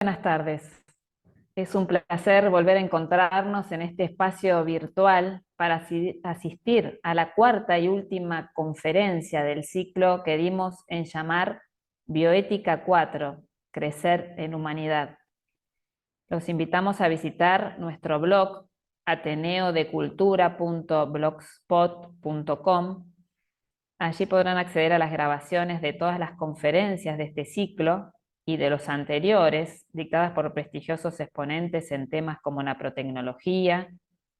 Buenas tardes. Es un placer volver a encontrarnos en este espacio virtual para asistir a la cuarta y última conferencia del ciclo que dimos en llamar Bioética 4, Crecer en Humanidad. Los invitamos a visitar nuestro blog ateneodecultura.blogspot.com. Allí podrán acceder a las grabaciones de todas las conferencias de este ciclo y de los anteriores, dictadas por prestigiosos exponentes en temas como naprotecnología,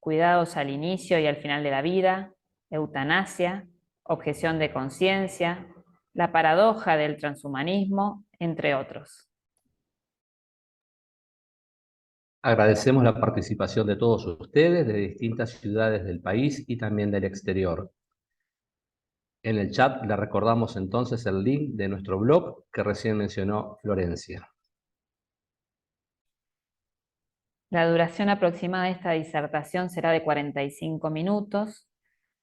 cuidados al inicio y al final de la vida, eutanasia, objeción de conciencia, la paradoja del transhumanismo, entre otros. Agradecemos la participación de todos ustedes de distintas ciudades del país y también del exterior. En el chat le recordamos entonces el link de nuestro blog que recién mencionó Florencia. La duración aproximada de esta disertación será de 45 minutos.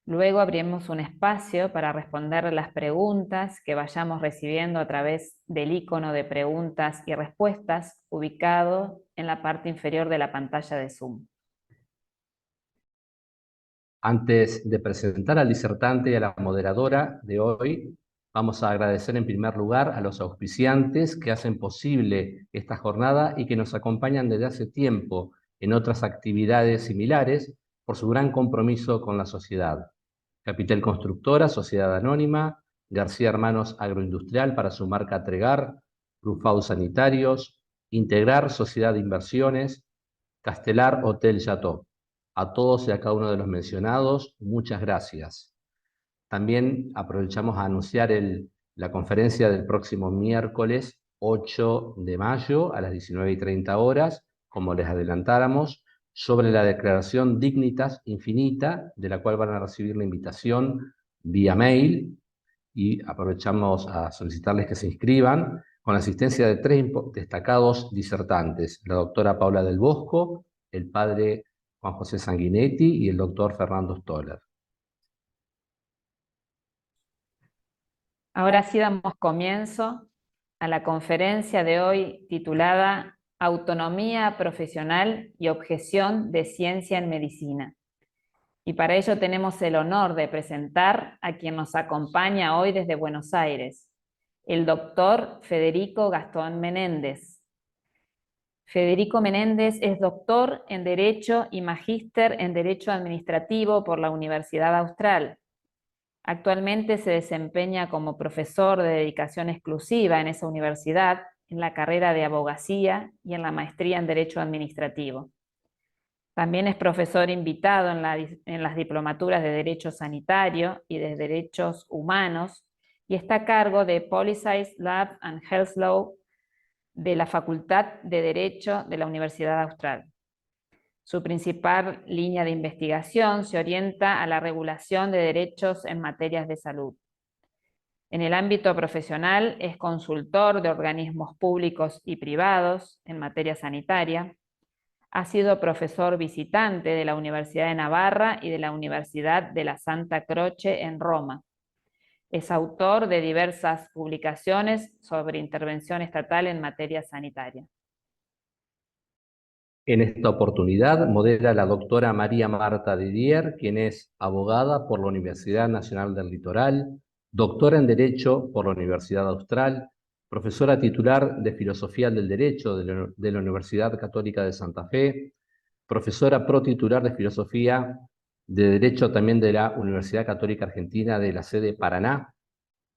Luego abriremos un espacio para responder las preguntas que vayamos recibiendo a través del icono de preguntas y respuestas ubicado en la parte inferior de la pantalla de Zoom. Antes de presentar al disertante y a la moderadora de hoy, vamos a agradecer en primer lugar a los auspiciantes que hacen posible esta jornada y que nos acompañan desde hace tiempo en otras actividades similares por su gran compromiso con la sociedad. Capital Constructora, Sociedad Anónima, García Hermanos Agroindustrial para su marca Tregar, Rufau Sanitarios, Integrar Sociedad de Inversiones, Castelar Hotel Chateau. A todos y a cada uno de los mencionados, muchas gracias. También aprovechamos a anunciar la conferencia del próximo miércoles 8 de mayo a las 19:30, como les adelantáramos, sobre la declaración Dignitas Infinita, de la cual van a recibir la invitación vía mail, y aprovechamos a solicitarles que se inscriban con la asistencia de 3 destacados disertantes: la doctora Paula del Bosco, el padre Juan José Sanguinetti y el doctor Fernando Stoller. Ahora sí damos comienzo a la conferencia de hoy titulada Autonomía profesional y objeción de ciencia en medicina. Y para ello tenemos el honor de presentar a quien nos acompaña hoy desde Buenos Aires, el doctor Federico Gastón Menéndez. Federico Menéndez es doctor en Derecho y magíster en Derecho Administrativo por la Universidad Austral. Actualmente se desempeña como profesor de dedicación exclusiva en esa universidad, en la carrera de abogacía y en la maestría en Derecho Administrativo. También es profesor invitado en las diplomaturas de Derecho Sanitario y de Derechos Humanos y está a cargo de Policies, Lab and Health Law de la Facultad de Derecho de la Universidad Austral. Su principal línea de investigación se orienta a la regulación de derechos en materias de salud. En el ámbito profesional es consultor de organismos públicos y privados en materia sanitaria. Ha sido profesor visitante de la Universidad de Navarra y de la Universidad de la Santa Croce en Roma. Es autor de diversas publicaciones sobre intervención estatal en materia sanitaria. En esta oportunidad modera la doctora María Marta Didier, quien es abogada por la Universidad Nacional del Litoral, doctora en Derecho por la Universidad Austral, profesora titular de Filosofía del Derecho de la Universidad Católica de Santa Fe, profesora protitular de Filosofía de Derecho también de la Universidad Católica Argentina de la sede Paraná,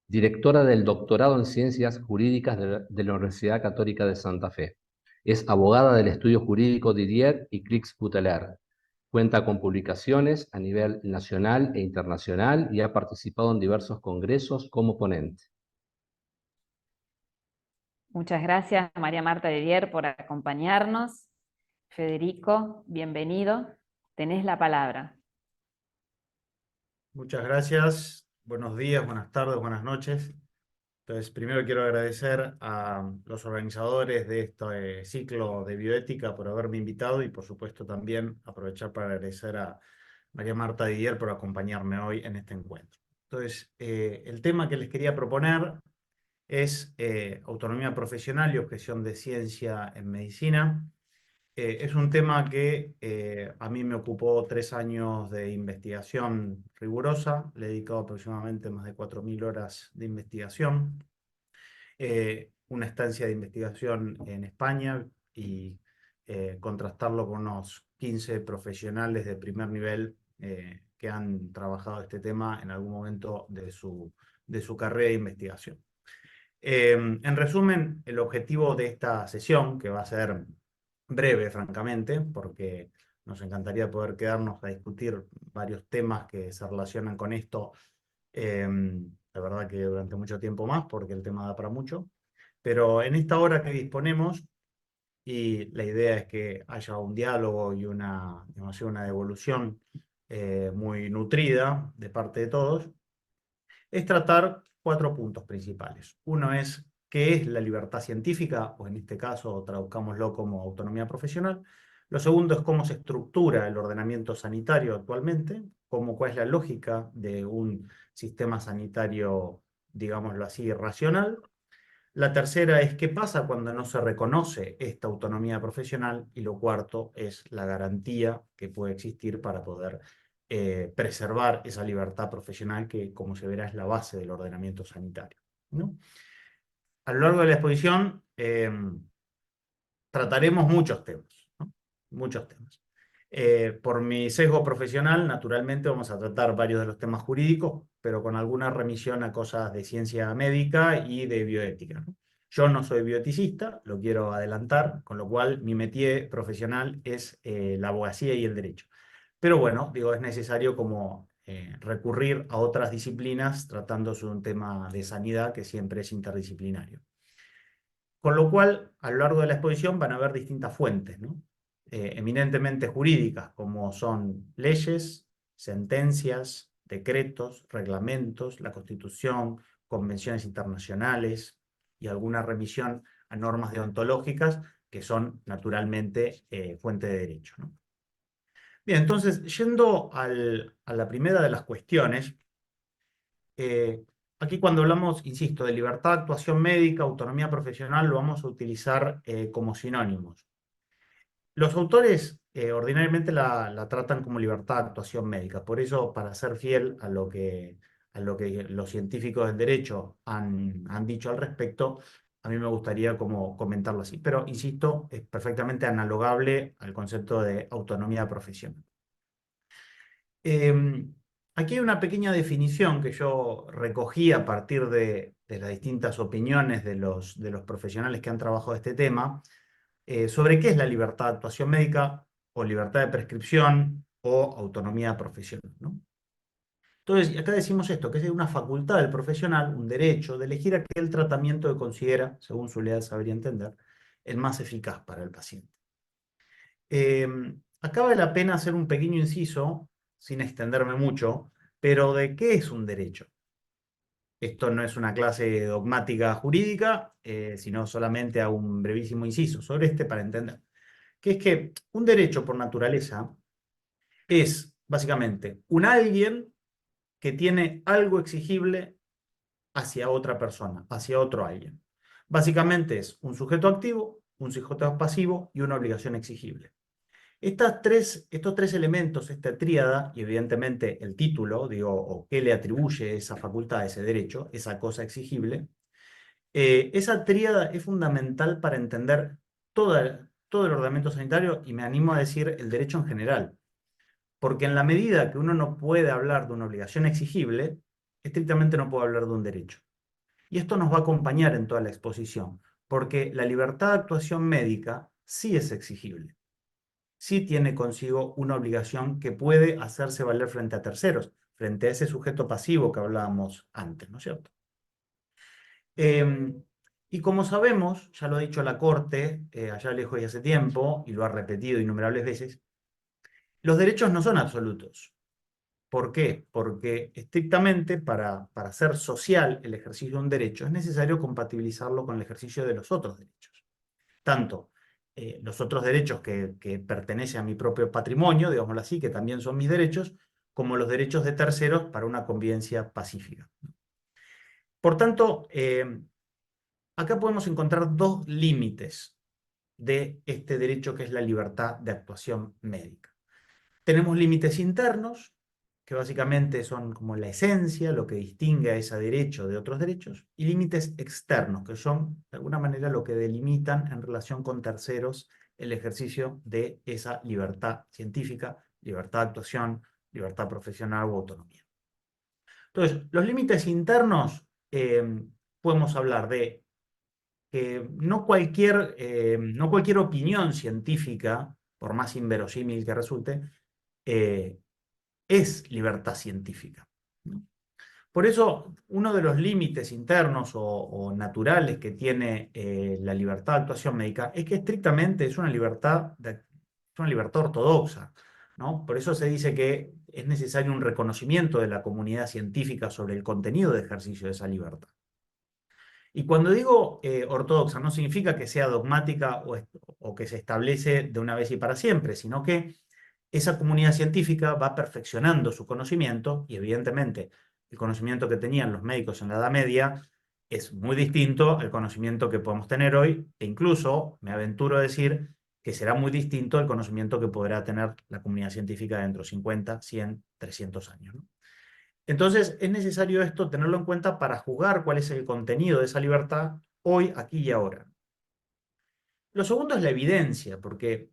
directora del doctorado en Ciencias Jurídicas de la Universidad Católica de Santa Fe. Es abogada del estudio jurídico Didier y Clix-Buteler. Cuenta con publicaciones a nivel nacional e internacional y ha participado en diversos congresos como ponente. Muchas gracias, María Marta Didier, por acompañarnos. Federico, bienvenido. Tenés la palabra. Muchas gracias. Buenos días, buenas tardes, buenas noches. Entonces, primero quiero agradecer a los organizadores de este ciclo de bioética por haberme invitado y, por supuesto, también aprovechar para agradecer a María Marta Didier por acompañarme hoy en este encuentro. Entonces, el tema que les quería proponer es autonomía profesional y objeción de ciencia en medicina. Es un tema que a mí me ocupó 3 años de investigación rigurosa, le he dedicado aproximadamente más de 4.000 horas de investigación, una estancia de investigación en España y contrastarlo con unos 15 profesionales de primer nivel que han trabajado este tema en algún momento de su carrera de investigación. En resumen, el objetivo de esta sesión, que va a ser breve, francamente, porque nos encantaría poder quedarnos a discutir varios temas que se relacionan con esto, la verdad que durante mucho tiempo más, porque el tema da para mucho, pero en esta hora que disponemos, y la idea es que haya un diálogo y digamos, una devolución muy nutrida de parte de todos, es tratar 4 puntos principales. Uno es qué es la libertad científica, o en este caso traduzcámoslo como autonomía profesional. Lo segundo es cómo se estructura el ordenamiento sanitario actualmente, cuál es la lógica de un sistema sanitario, digámoslo así, racional. La tercera es qué pasa cuando no se reconoce esta autonomía profesional. Y lo cuarto es la garantía que puede existir para poder preservar esa libertad profesional que, como se verá, es la base del ordenamiento sanitario, ¿no? A lo largo de la exposición trataremos muchos temas, ¿no? Muchos temas. Por mi sesgo profesional, naturalmente vamos a tratar varios de los temas jurídicos, pero con alguna remisión a cosas de ciencia médica y de bioética, ¿no? Yo no soy bioeticista, lo quiero adelantar, con lo cual mi métier profesional es la abogacía y el derecho. Pero bueno, digo, es necesario como recurrir a otras disciplinas tratándose de un tema de sanidad que siempre es interdisciplinario. Con lo cual, a lo largo de la exposición van a haber distintas fuentes, ¿no? Eminentemente jurídicas, como son leyes, sentencias, decretos, reglamentos, la Constitución, convenciones internacionales y alguna remisión a normas deontológicas que son naturalmente fuente de derecho, ¿no? Bien, entonces, yendo a la primera de las cuestiones, aquí cuando hablamos, insisto, de libertad de actuación médica, autonomía profesional, lo vamos a utilizar como sinónimos. Los autores ordinariamente la tratan como libertad de actuación médica. Por eso, para ser fiel a lo que los científicos del derecho han dicho al respecto, a mí me gustaría como comentarlo así. Pero, insisto, es perfectamente analogable al concepto de autonomía profesional. Aquí hay una pequeña definición que yo recogí a partir de las distintas opiniones de los profesionales que han trabajado este tema, sobre qué es la libertad de actuación médica o libertad de prescripción o autonomía profesional, ¿no? Entonces, acá decimos esto, que es una facultad del profesional, un derecho, de elegir aquel tratamiento que considera, según su leal saber y entender, el más eficaz para el paciente. Acá vale la pena hacer un pequeño inciso, sin extenderme mucho, pero ¿de qué es un derecho? Esto no es una clase dogmática jurídica, sino solamente hago un brevísimo inciso sobre este para entender. Que es que un derecho por naturaleza es básicamente un alguien que tiene algo exigible hacia otra persona, hacia otro alguien. Básicamente es un sujeto activo, un sujeto pasivo y una obligación exigible. Estos tres elementos, esta tríada, y evidentemente el título, digo, o qué le atribuye esa facultad, ese derecho, esa cosa exigible, esa tríada es fundamental para entender todo el ordenamiento sanitario y me animo a decir el derecho en general. Porque en la medida que uno no puede hablar de una obligación exigible, estrictamente no puede hablar de un derecho. Y esto nos va a acompañar en toda la exposición, porque la libertad de actuación médica sí es exigible. Sí tiene consigo una obligación que puede hacerse valer frente a terceros, frente a ese sujeto pasivo que hablábamos antes, ¿no es cierto? Y como sabemos, ya lo ha dicho la Corte, allá lejos y hace tiempo, y lo ha repetido innumerables veces, los derechos no son absolutos. ¿Por qué? Porque estrictamente para ser social el ejercicio de un derecho es necesario compatibilizarlo con el ejercicio de los otros derechos. Tanto los otros derechos que pertenecen a mi propio patrimonio, digámoslo así, que también son mis derechos, como los derechos de terceros para una convivencia pacífica. Por tanto, acá podemos encontrar dos límites de este derecho que es la libertad de actuación médica. Tenemos límites internos, que básicamente son como la esencia, lo que distingue a ese derecho de otros derechos, y límites externos, que son de alguna manera lo que delimitan en relación con terceros el ejercicio de esa libertad científica, libertad de actuación, libertad profesional o autonomía. Entonces, los límites internos, podemos hablar de que no cualquier opinión científica, por más inverosímil que resulte, eh, es libertad científica, ¿no? Por eso, uno de los límites internos o naturales que tiene la libertad de actuación médica es que estrictamente es una libertad ortodoxa, ¿no? Por eso se dice que es necesario un reconocimiento de la comunidad científica sobre el contenido de ejercicio de esa libertad. Y cuando digo ortodoxa, no significa que sea dogmática o que se establece de una vez y para siempre, sino que esa comunidad científica va perfeccionando su conocimiento y evidentemente el conocimiento que tenían los médicos en la Edad Media es muy distinto al conocimiento que podemos tener hoy e incluso me aventuro a decir que será muy distinto al conocimiento que podrá tener la comunidad científica dentro de 50, 100, 300 años, ¿no? Entonces, es necesario esto tenerlo en cuenta para juzgar cuál es el contenido de esa libertad hoy, aquí y ahora. Lo segundo es la evidencia, porque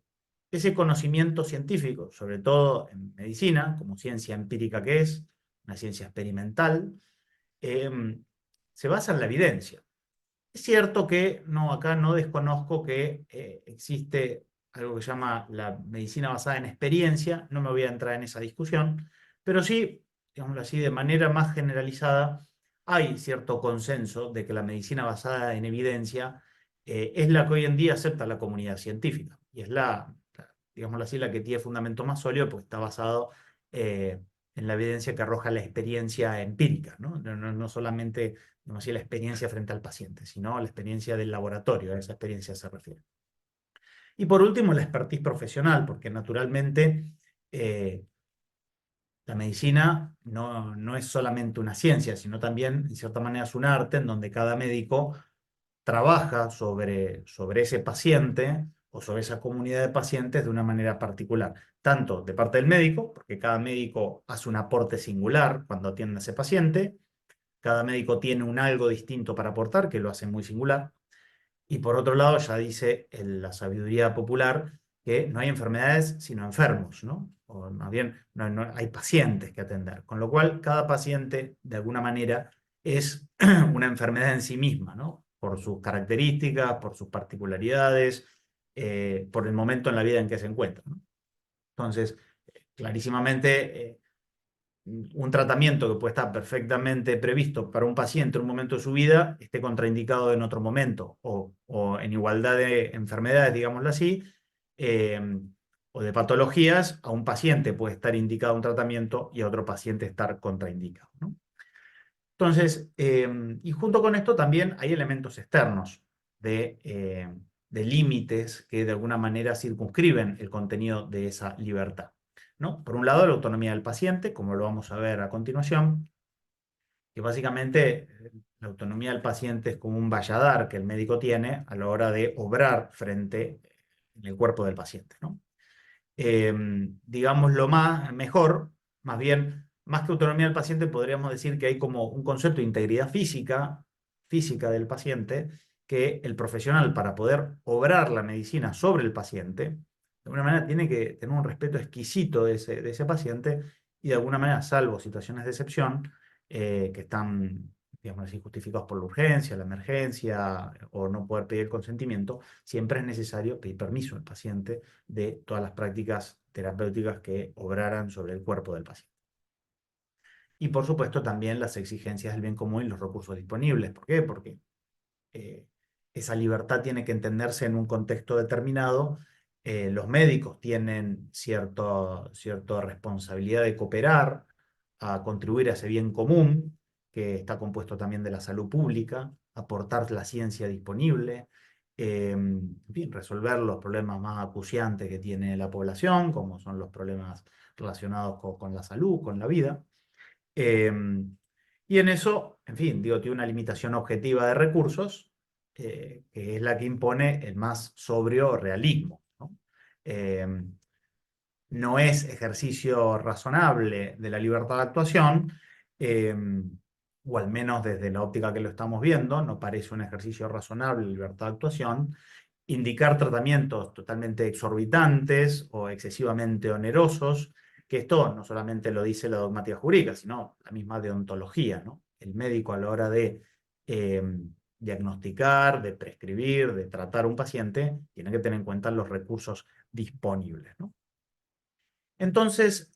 ese conocimiento científico, sobre todo en medicina, como ciencia empírica que es, una ciencia experimental, se basa en la evidencia. Es cierto que acá no desconozco que existe algo que se llama la medicina basada en experiencia, no me voy a entrar en esa discusión, pero sí, digámoslo así, de manera más generalizada, hay cierto consenso de que la medicina basada en evidencia es la que hoy en día acepta la comunidad científica y es digámoslo así, la que tiene fundamento más sólido porque está basado en la evidencia que arroja la experiencia empírica, ¿no? No solamente no así la experiencia frente al paciente, sino la experiencia del laboratorio, a esa experiencia se refiere. Y por último, la expertise profesional, porque naturalmente la medicina no es solamente una ciencia, sino también, en cierta manera, es un arte en donde cada médico trabaja sobre ese paciente o sobre esa comunidad de pacientes de una manera particular, tanto de parte del médico, porque cada médico hace un aporte singular cuando atiende a ese paciente, cada médico tiene un algo distinto para aportar que lo hace muy singular. Y por otro lado, ya dice la sabiduría popular que no hay enfermedades sino enfermos, ¿no? O más bien, no hay pacientes que atender. Con lo cual, cada paciente, de alguna manera, es una enfermedad en sí misma, ¿no? Por sus características, por sus particularidades, por el momento en la vida en que se encuentra, ¿no? Entonces, clarísimamente, un tratamiento que puede estar perfectamente previsto para un paciente en un momento de su vida esté contraindicado en otro momento, o en igualdad de enfermedades, digámoslo así, eh, o de patologías, a un paciente puede estar indicado un tratamiento y a otro paciente estar contraindicado, ¿no? Entonces, y junto con esto también hay elementos externos de límites que de alguna manera circunscriben el contenido de esa libertad, ¿no? Por un lado, la autonomía del paciente, como lo vamos a ver a continuación, que básicamente la autonomía del paciente es como un valladar que el médico tiene a la hora de obrar frente en el cuerpo del paciente, ¿no? Digamos mejor, más bien, más que autonomía del paciente, podríamos decir que hay como un concepto de integridad física del paciente, que el profesional para poder obrar la medicina sobre el paciente, de alguna manera tiene que tener un respeto exquisito de ese paciente y de alguna manera, salvo situaciones de excepción, que están, digamos así, justificados por la urgencia, la emergencia o no poder pedir el consentimiento, siempre es necesario pedir permiso al paciente de todas las prácticas terapéuticas que obraran sobre el cuerpo del paciente. Y por supuesto también las exigencias del bien común y los recursos disponibles. ¿Por qué? Porque eh, esa libertad tiene que entenderse en un contexto determinado. Los médicos tienen cierta responsabilidad de cooperar, a contribuir a ese bien común, que está compuesto también de la salud pública, aportar la ciencia disponible, en fin, resolver los problemas más acuciantes que tiene la población, como son los problemas relacionados con la salud, con la vida. Y en eso, en fin, digo, tiene una limitación objetiva de recursos, que es la que impone el más sobrio realismo, ¿no? No es ejercicio razonable de la libertad de actuación, eh, o al menos desde la óptica que lo estamos viendo, no parece un ejercicio razonable de libertad de actuación, indicar tratamientos totalmente exorbitantes o excesivamente onerosos, que esto no solamente lo dice la dogmática jurídica, sino la misma deontología, ¿no? El médico a la hora de eh, diagnosticar, de prescribir, de tratar a un paciente, tiene que tener en cuenta los recursos disponibles, ¿no? Entonces,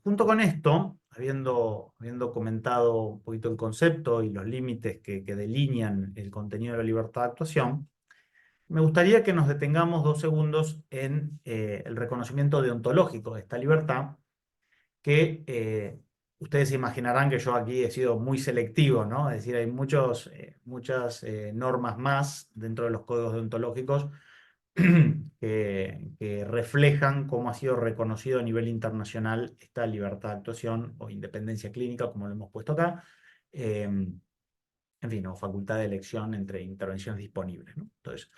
junto con esto, habiendo comentado un poquito el concepto y los límites que delinean el contenido de la libertad de actuación, me gustaría que nos detengamos 2 segundos en el reconocimiento deontológico de esta libertad, que ustedes imaginarán que yo aquí he sido muy selectivo, ¿no? Es decir, hay muchas normas más dentro de los códigos deontológicos que reflejan cómo ha sido reconocido a nivel internacional esta libertad de actuación o independencia clínica, como lo hemos puesto acá, en fin, o facultad de elección entre intervenciones disponibles, ¿no? Entonces,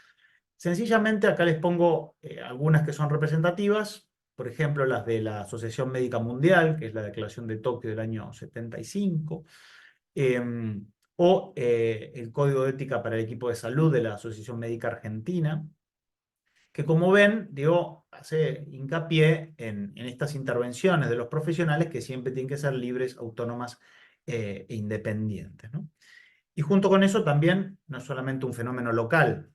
sencillamente acá les pongo algunas que son representativas, por ejemplo, las de la Asociación Médica Mundial, que es la Declaración de Tokio del año 75, o el Código de Ética para el Equipo de Salud de la Asociación Médica Argentina, que como ven, digo, hace hincapié en estas intervenciones de los profesionales que siempre tienen que ser libres, autónomas e independientes, ¿no? Y junto con eso también, no es solamente un fenómeno local,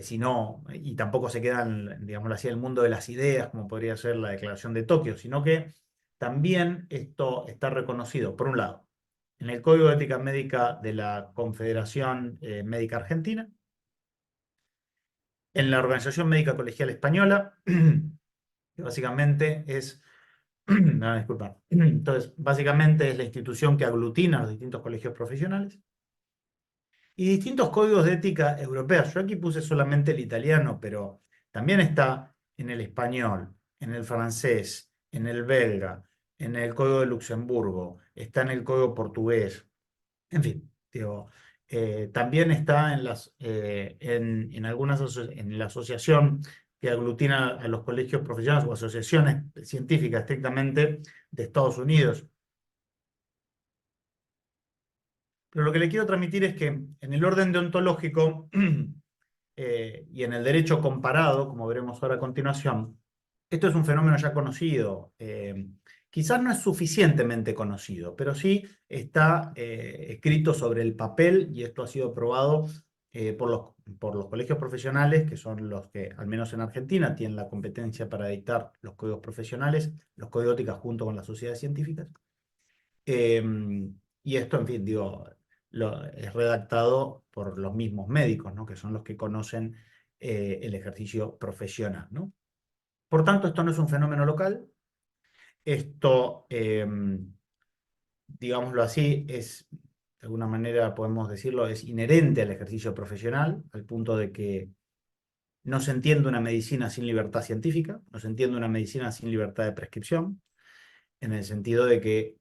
sino, y tampoco se quedan, digámoslo así, en el mundo de las ideas, como podría ser la Declaración de Tokio, sino que también esto está reconocido, por un lado, en el Código de Ética Médica de la Confederación Médica Argentina, en la Organización Médica Colegial Española, que básicamente es, no, disculpa, entonces, básicamente es la institución que aglutina a los distintos colegios profesionales, y distintos códigos de ética europeos. Yo aquí puse solamente el italiano, pero también está en el español, en el francés, en el belga, en el Código de Luxemburgo, está en el Código portugués, en fin, digo, también está en algunas en la asociación que aglutina a los colegios profesionales o asociaciones científicas estrictamente de Estados Unidos. Pero lo que le quiero transmitir es que en el orden deontológico y en el derecho comparado, como veremos ahora a continuación, esto es un fenómeno ya conocido. Quizás no es suficientemente conocido, pero sí está escrito sobre el papel, y esto ha sido probado por los colegios profesionales, que son los que, al menos en Argentina, tienen la competencia para dictar los códigos profesionales, los códigos de ética junto con las sociedades científicas. Y esto, en fin, digo, es redactado por los mismos médicos, ¿no? Que son los que conocen el ejercicio profesional, ¿no? Por tanto, esto no es un fenómeno local. Esto, digámoslo así, es, de alguna manera podemos decirlo, es inherente al ejercicio profesional, al punto de que no se entiende una medicina sin libertad científica, no se entiende una medicina sin libertad de prescripción, en el sentido de que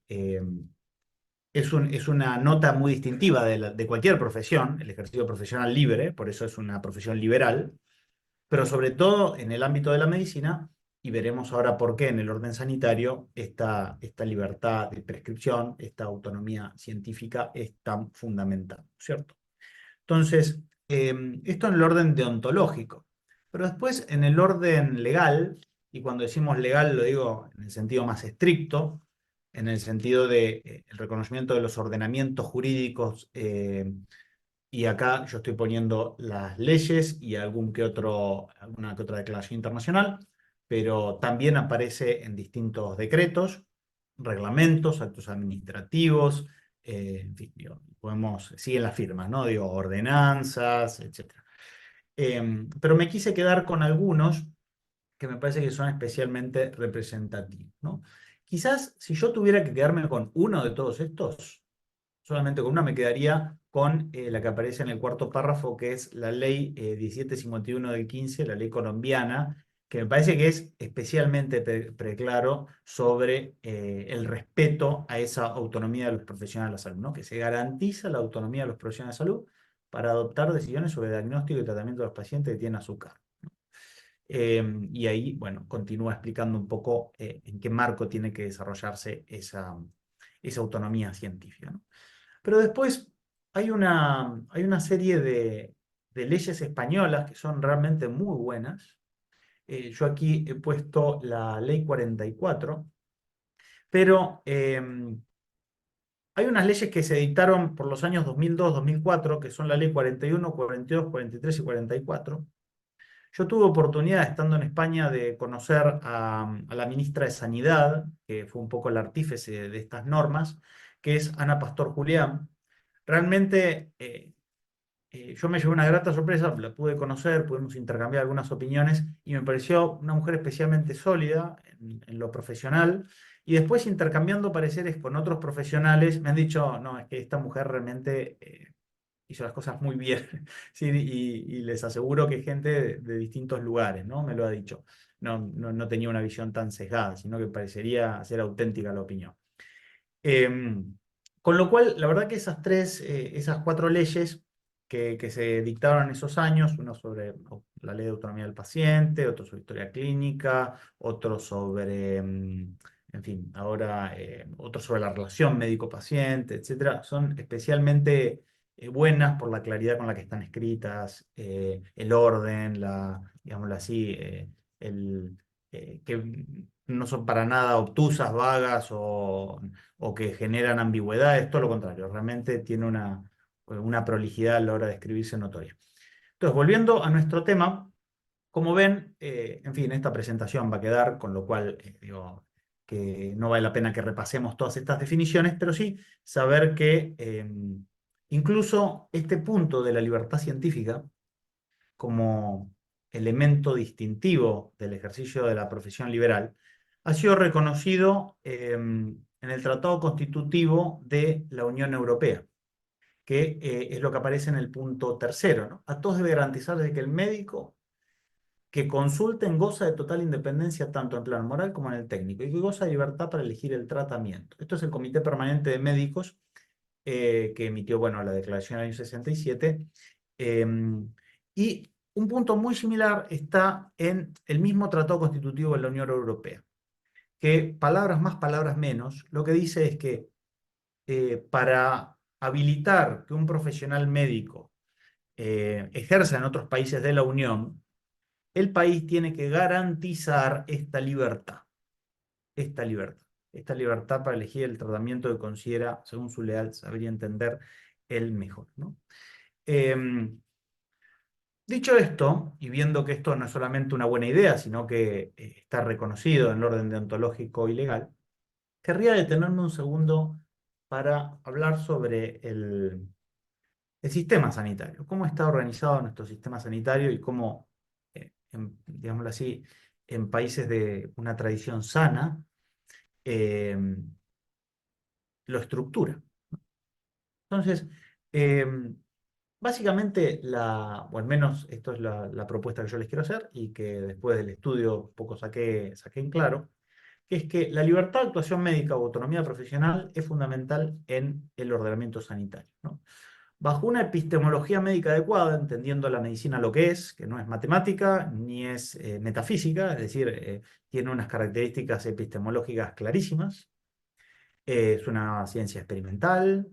es una nota muy distintiva de cualquier profesión, el ejercicio profesional libre, por eso es una profesión liberal, pero sobre todo en el ámbito de la medicina, y veremos ahora por qué en el orden sanitario esta libertad de prescripción, esta autonomía científica es tan fundamental, ¿cierto? Entonces, esto en el orden deontológico, pero después en el orden legal, y cuando decimos legal lo digo en el sentido más estricto, en el sentido de el reconocimiento de los ordenamientos jurídicos, y acá yo estoy poniendo las leyes y alguna que otra declaración internacional, pero también aparece en distintos decretos, reglamentos, actos administrativos, en fin, digo, siguen las firmas, ¿no? Digo, ordenanzas, etc. Pero me quise quedar con algunos que me parece que son especialmente representativos, ¿no? Quizás si yo tuviera que quedarme con uno de todos estos, solamente con una me quedaría con la que aparece en el cuarto párrafo, que es la ley 1751 del 15, la ley colombiana, que me parece que es especialmente preclaro sobre el respeto a esa autonomía de los profesionales de la salud, ¿no? Que se garantiza la autonomía de los profesionales de la salud para adoptar decisiones sobre el diagnóstico y tratamiento de los pacientes que tienen azúcar. Y ahí, bueno, continúa explicando un poco en qué marco tiene que desarrollarse esa autonomía científica, ¿no? Pero después hay una serie de leyes españolas que son realmente muy buenas. Yo aquí he puesto la Ley 44, pero hay unas leyes que se dictaron por los años 2002-2004, que son la Ley 41, 42, 43 y 44. Yo tuve oportunidad, estando en España, de conocer a la ministra de Sanidad, que fue un poco el artífice de estas normas, que es Ana Pastor Julián. Realmente yo me llevé una grata sorpresa, la pude conocer, pudimos intercambiar algunas opiniones y me pareció una mujer especialmente sólida en lo profesional. Y después, intercambiando pareceres con otros profesionales, me han dicho, no, es que esta mujer realmente hizo las cosas muy bien. Sí, y les aseguro que gente de distintos lugares, ¿no? Me lo ha dicho. No tenía una visión tan sesgada, sino que parecería ser auténtica la opinión. Con lo cual, la verdad que esas cuatro leyes que se dictaron en esos años, uno sobre la ley de autonomía del paciente, otro sobre historia clínica, otro sobre, en fin, ahora otro sobre la relación médico-paciente, etcétera, son especialmente buenas por la claridad con la que están escritas, el orden, digámoslo así, que no son para nada obtusas, vagas o que generan ambigüedades, todo lo contrario, realmente tiene una prolijidad a la hora de escribirse notoria. Entonces, volviendo a nuestro tema, como ven, en fin, esta presentación va a quedar, con lo cual digo que no vale la pena que repasemos todas estas definiciones, pero sí saber que incluso este punto de la libertad científica como elemento distintivo del ejercicio de la profesión liberal, ha sido reconocido en el Tratado Constitutivo de la Unión Europea, que es lo que aparece en el punto tercero, ¿no? A todos debe garantizarse que el médico que consulten goza de total independencia tanto en plan moral como en el técnico y que goza de libertad para elegir el tratamiento. Esto es el Comité Permanente de Médicos que emitió, bueno, la declaración del año 67. Y un punto muy similar está en el mismo Tratado Constitutivo de la Unión Europea, que palabras más, palabras menos, lo que dice es que para habilitar que un profesional médico ejerza en otros países de la Unión, el país tiene que garantizar esta libertad, esta libertad para elegir el tratamiento que considera, según su leal saber y entender, el mejor, ¿no? Dicho esto, y viendo que esto no es solamente una buena idea, sino que está reconocido en el orden deontológico y legal, querría detenerme un segundo para hablar sobre el sistema sanitario, cómo está organizado nuestro sistema sanitario y cómo, digámoslo así, en países de una tradición sana, eh, lo estructura. Entonces, básicamente, o al menos esto es la propuesta que yo les quiero hacer y que después del estudio un poco saqué en claro, que es que la libertad de actuación médica o autonomía profesional es fundamental en el ordenamiento sanitario, ¿no? Bajo una epistemología médica adecuada, entendiendo la medicina lo que no es matemática ni es metafísica, es decir, tiene unas características epistemológicas clarísimas, es una ciencia experimental,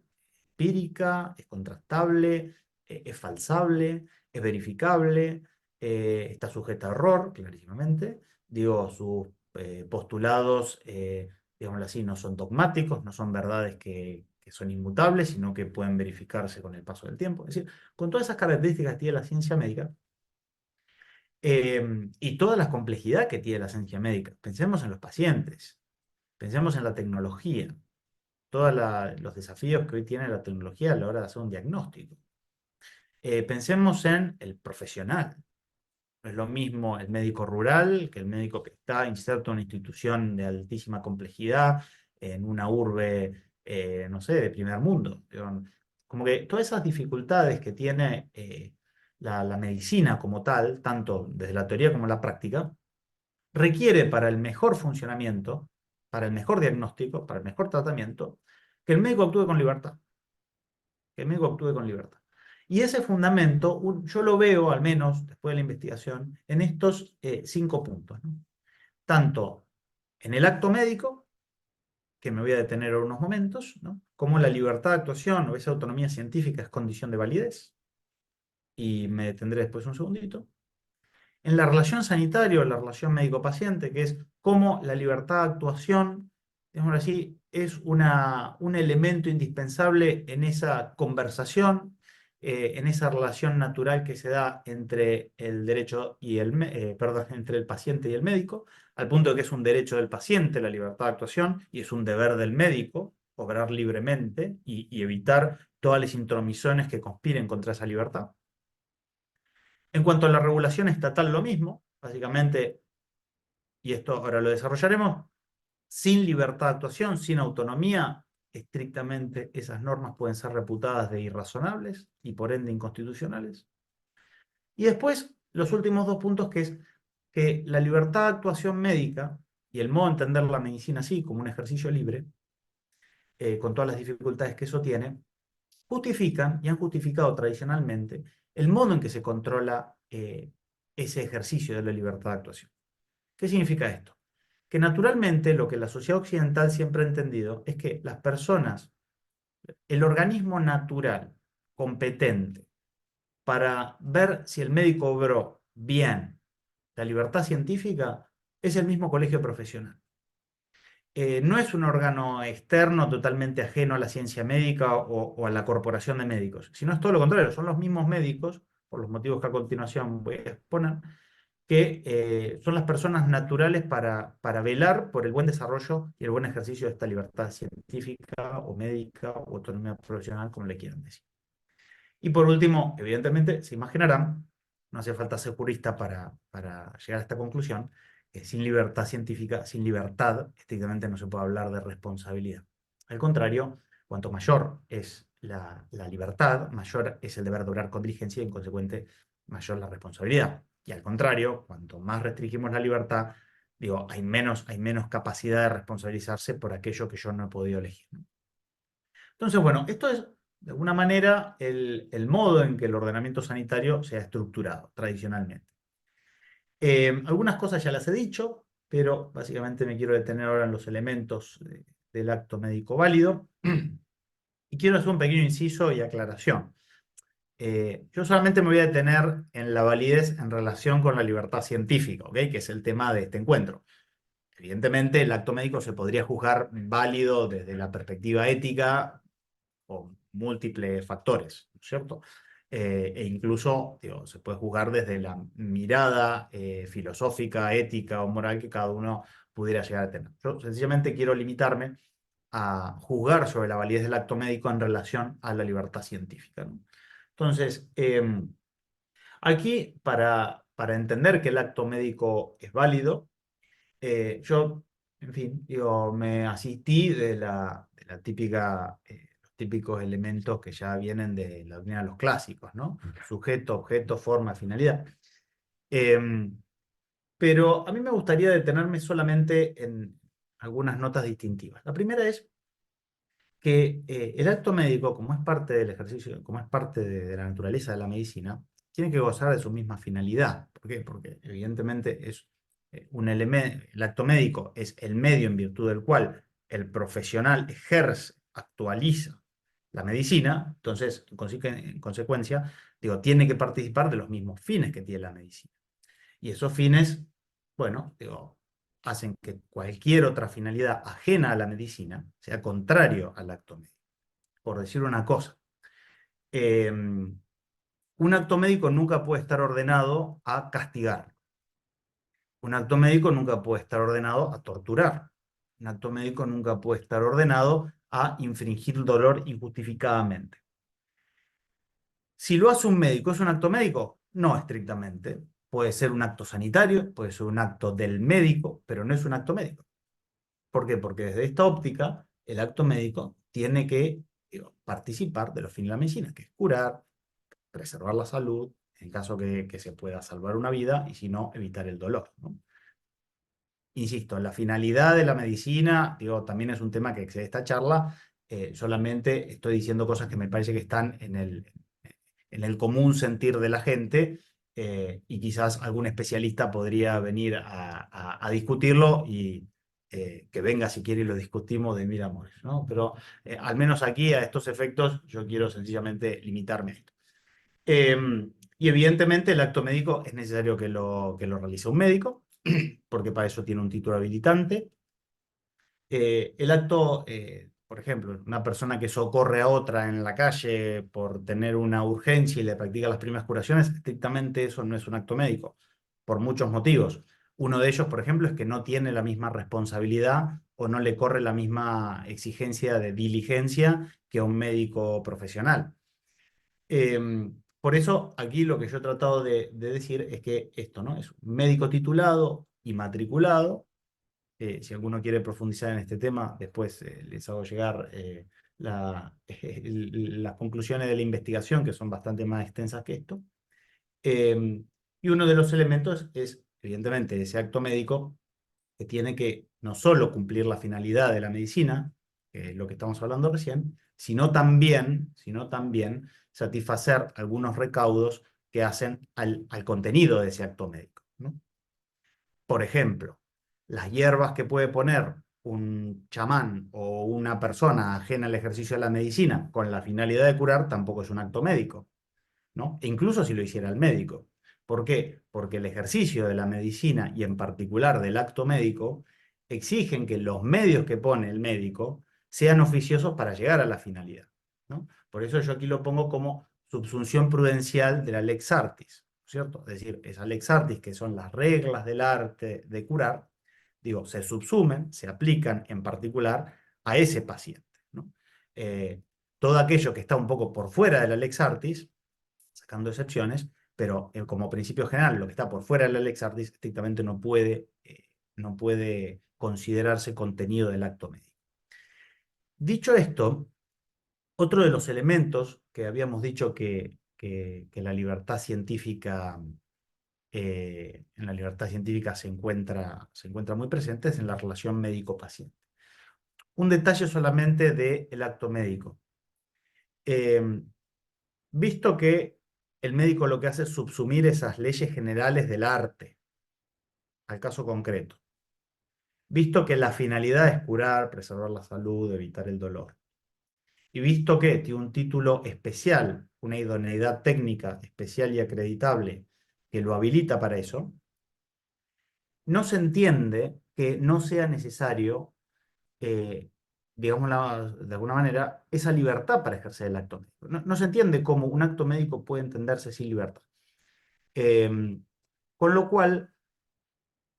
empírica, es contrastable, es falsable, es verificable, está sujeta a error, clarísimamente. Digo, sus postulados, digámoslo así, no son dogmáticos, no son verdades que son inmutables, sino que pueden verificarse con el paso del tiempo. Es decir, con todas esas características que tiene la ciencia médica, y toda la complejidad que tiene la ciencia médica. Pensemos en los pacientes, pensemos en la tecnología, todos los desafíos que hoy tiene la tecnología a la hora de hacer un diagnóstico. Pensemos en el profesional. No es lo mismo el médico rural que el médico que está inserto en una institución de altísima complejidad, en una urbe, no sé, de primer mundo. Como que todas esas dificultades que tiene la medicina como tal, tanto desde la teoría como la práctica, requiere para el mejor funcionamiento, para el mejor diagnóstico, para el mejor tratamiento, que el médico actúe con libertad. Que el médico actúe con libertad. Y ese fundamento, yo lo veo, al menos después de la investigación, en estos 5 puntos, ¿no? Tanto en el acto médico, que me voy a detener unos momentos, ¿no? Como la libertad de actuación o esa autonomía científica es condición de validez, y me detendré después un segundito. En la relación sanitaria o la relación médico-paciente, que es cómo la libertad de actuación, digamos así, es un elemento indispensable en esa conversación, en esa relación natural que se da entre el derecho y perdón, entre el paciente y el médico, al punto de que es un derecho del paciente la libertad de actuación y es un deber del médico obrar libremente y evitar todas las intromisiones que conspiren contra esa libertad. En cuanto a la regulación estatal, lo mismo, básicamente, y esto ahora lo desarrollaremos, sin libertad de actuación, sin autonomía, estrictamente esas normas pueden ser reputadas de irrazonables y por ende inconstitucionales. Y después, los últimos 2 puntos, que es que la libertad de actuación médica y el modo de entender la medicina así, como un ejercicio libre, con todas las dificultades que eso tiene, justifican y han justificado tradicionalmente el modo en que se controla ese ejercicio de la libertad de actuación. ¿Qué significa esto? Que naturalmente lo que la sociedad occidental siempre ha entendido es que las personas, el organismo natural, competente, para ver si el médico obró bien la libertad científica, es el mismo colegio profesional. No es un órgano externo totalmente ajeno a la ciencia médica o a la corporación de médicos, sino es todo lo contrario, son los mismos médicos, por los motivos que a continuación voy a exponer, que son las personas naturales para velar por el buen desarrollo y el buen ejercicio de esta libertad científica o médica o autonomía profesional, como le quieran decir. Y por último, evidentemente, se imaginarán, no hace falta ser jurista para llegar a esta conclusión, sin libertad científica, sin libertad, estrictamente no se puede hablar de responsabilidad. Al contrario, cuanto mayor es la libertad, mayor es el deber de obrar con diligencia y en consecuente mayor la responsabilidad. Y al contrario, cuanto más restringimos la libertad, digo, hay menos capacidad de responsabilizarse por aquello que yo no he podido elegir. Entonces, bueno, esto es de alguna manera el modo en que el ordenamiento sanitario se ha estructurado tradicionalmente. Algunas cosas ya las he dicho, pero básicamente me quiero detener ahora en los elementos del acto médico válido. Y quiero hacer un pequeño inciso y aclaración. Yo solamente me voy a detener en la validez en relación con la libertad científica, ¿ok? Que es el tema de este encuentro. Evidentemente, el acto médico se podría juzgar válido desde la perspectiva ética o múltiples factores, ¿no es cierto? E incluso digo, se puede juzgar desde la mirada filosófica, ética o moral que cada uno pudiera llegar a tener. Yo sencillamente quiero limitarme a juzgar sobre la validez del acto médico en relación a la libertad científica, ¿no? Entonces, aquí para entender que el acto médico es válido, yo, en fin, digo, me asistí de la típica, los típicos elementos que ya vienen de la doctrina de los clásicos, ¿no? Sujeto, objeto, forma, finalidad. Pero a mí me gustaría detenerme solamente en algunas notas distintivas. La primera es que el acto médico, como es parte del ejercicio, como es parte de la naturaleza de la medicina, tiene que gozar de su misma finalidad. ¿Por qué? Porque evidentemente es un elemento, el acto médico es el medio en virtud del cual el profesional ejerce, actualiza la medicina, entonces, en consecuencia, digo, tiene que participar de los mismos fines que tiene la medicina. Y esos fines, bueno, digo, hacen que cualquier otra finalidad ajena a la medicina sea contrario al acto médico. Por decir una cosa, un acto médico nunca puede estar ordenado a castigar. Un acto médico nunca puede estar ordenado a torturar. Un acto médico nunca puede estar ordenado a infringir dolor injustificadamente. Si lo hace un médico, ¿es un acto médico? No estrictamente. Puede ser un acto sanitario, puede ser un acto del médico, pero no es un acto médico. ¿Por qué? Porque desde esta óptica, el acto médico tiene que participar de los fines de la medicina, que es curar, preservar la salud, en caso que se pueda salvar una vida, y si no, evitar el dolor, ¿no? Insisto, la finalidad de la medicina, digo, también es un tema que excede esta charla, solamente estoy diciendo cosas que me parece que están en en el común sentir de la gente, y quizás algún especialista podría venir a discutirlo y que venga si quiere y lo discutimos de mil amores, ¿no? Pero al menos aquí a estos efectos yo quiero sencillamente limitarme a esto. Y evidentemente el acto médico es necesario que lo realice un médico, porque para eso tiene un título habilitante. El acto, por ejemplo, una persona que socorre a otra en la calle por tener una urgencia y le practica las primeras curaciones, estrictamente eso no es un acto médico, por muchos motivos. Uno de ellos, por ejemplo, es que no tiene la misma responsabilidad o no le corre la misma exigencia de diligencia que a un médico profesional. Por eso, aquí lo que yo he tratado de decir es que esto, ¿no? Es un médico titulado y matriculado. Si alguno quiere profundizar en este tema, después les hago llegar las conclusiones de la investigación, que son bastante más extensas que esto. Y uno de los elementos es, evidentemente, ese acto médico que tiene que no solo cumplir la finalidad de la medicina, que es lo que estamos hablando recién, sino también satisfacer algunos recaudos que hacen al contenido de ese acto médico, ¿no? Por ejemplo, las hierbas que puede poner un chamán o una persona ajena al ejercicio de la medicina con la finalidad de curar tampoco es un acto médico, ¿no? E incluso si lo hiciera el médico. ¿Por qué? Porque el ejercicio de la medicina y en particular del acto médico exigen que los medios que pone el médico sean oficiosos para llegar a la finalidad, ¿no? Por eso yo aquí lo pongo como subsunción prudencial de la lex artis, ¿cierto? Es decir, esa lex artis, que son las reglas del arte de curar, digo, se subsumen, se aplican en particular a ese paciente, ¿no? Todo aquello que está un poco por fuera de la lex artis, sacando excepciones, pero como principio general, lo que está por fuera de la lex artis estrictamente no puede considerarse contenido del acto médico. Dicho esto, otro de los elementos que habíamos dicho que la libertad científica, en la libertad científica se encuentra muy presente es en la relación médico-paciente. Un detalle solamente del acto médico. Visto que el médico lo que hace es subsumir esas leyes generales del arte al caso concreto, visto que la finalidad es curar, preservar la salud, evitar el dolor, y visto que tiene un título especial, una idoneidad técnica especial y acreditable que lo habilita para eso, no se entiende que no sea necesario, digámoslo de alguna manera, esa libertad para ejercer el acto médico. No se entiende cómo un acto médico puede entenderse sin libertad. Con lo cual,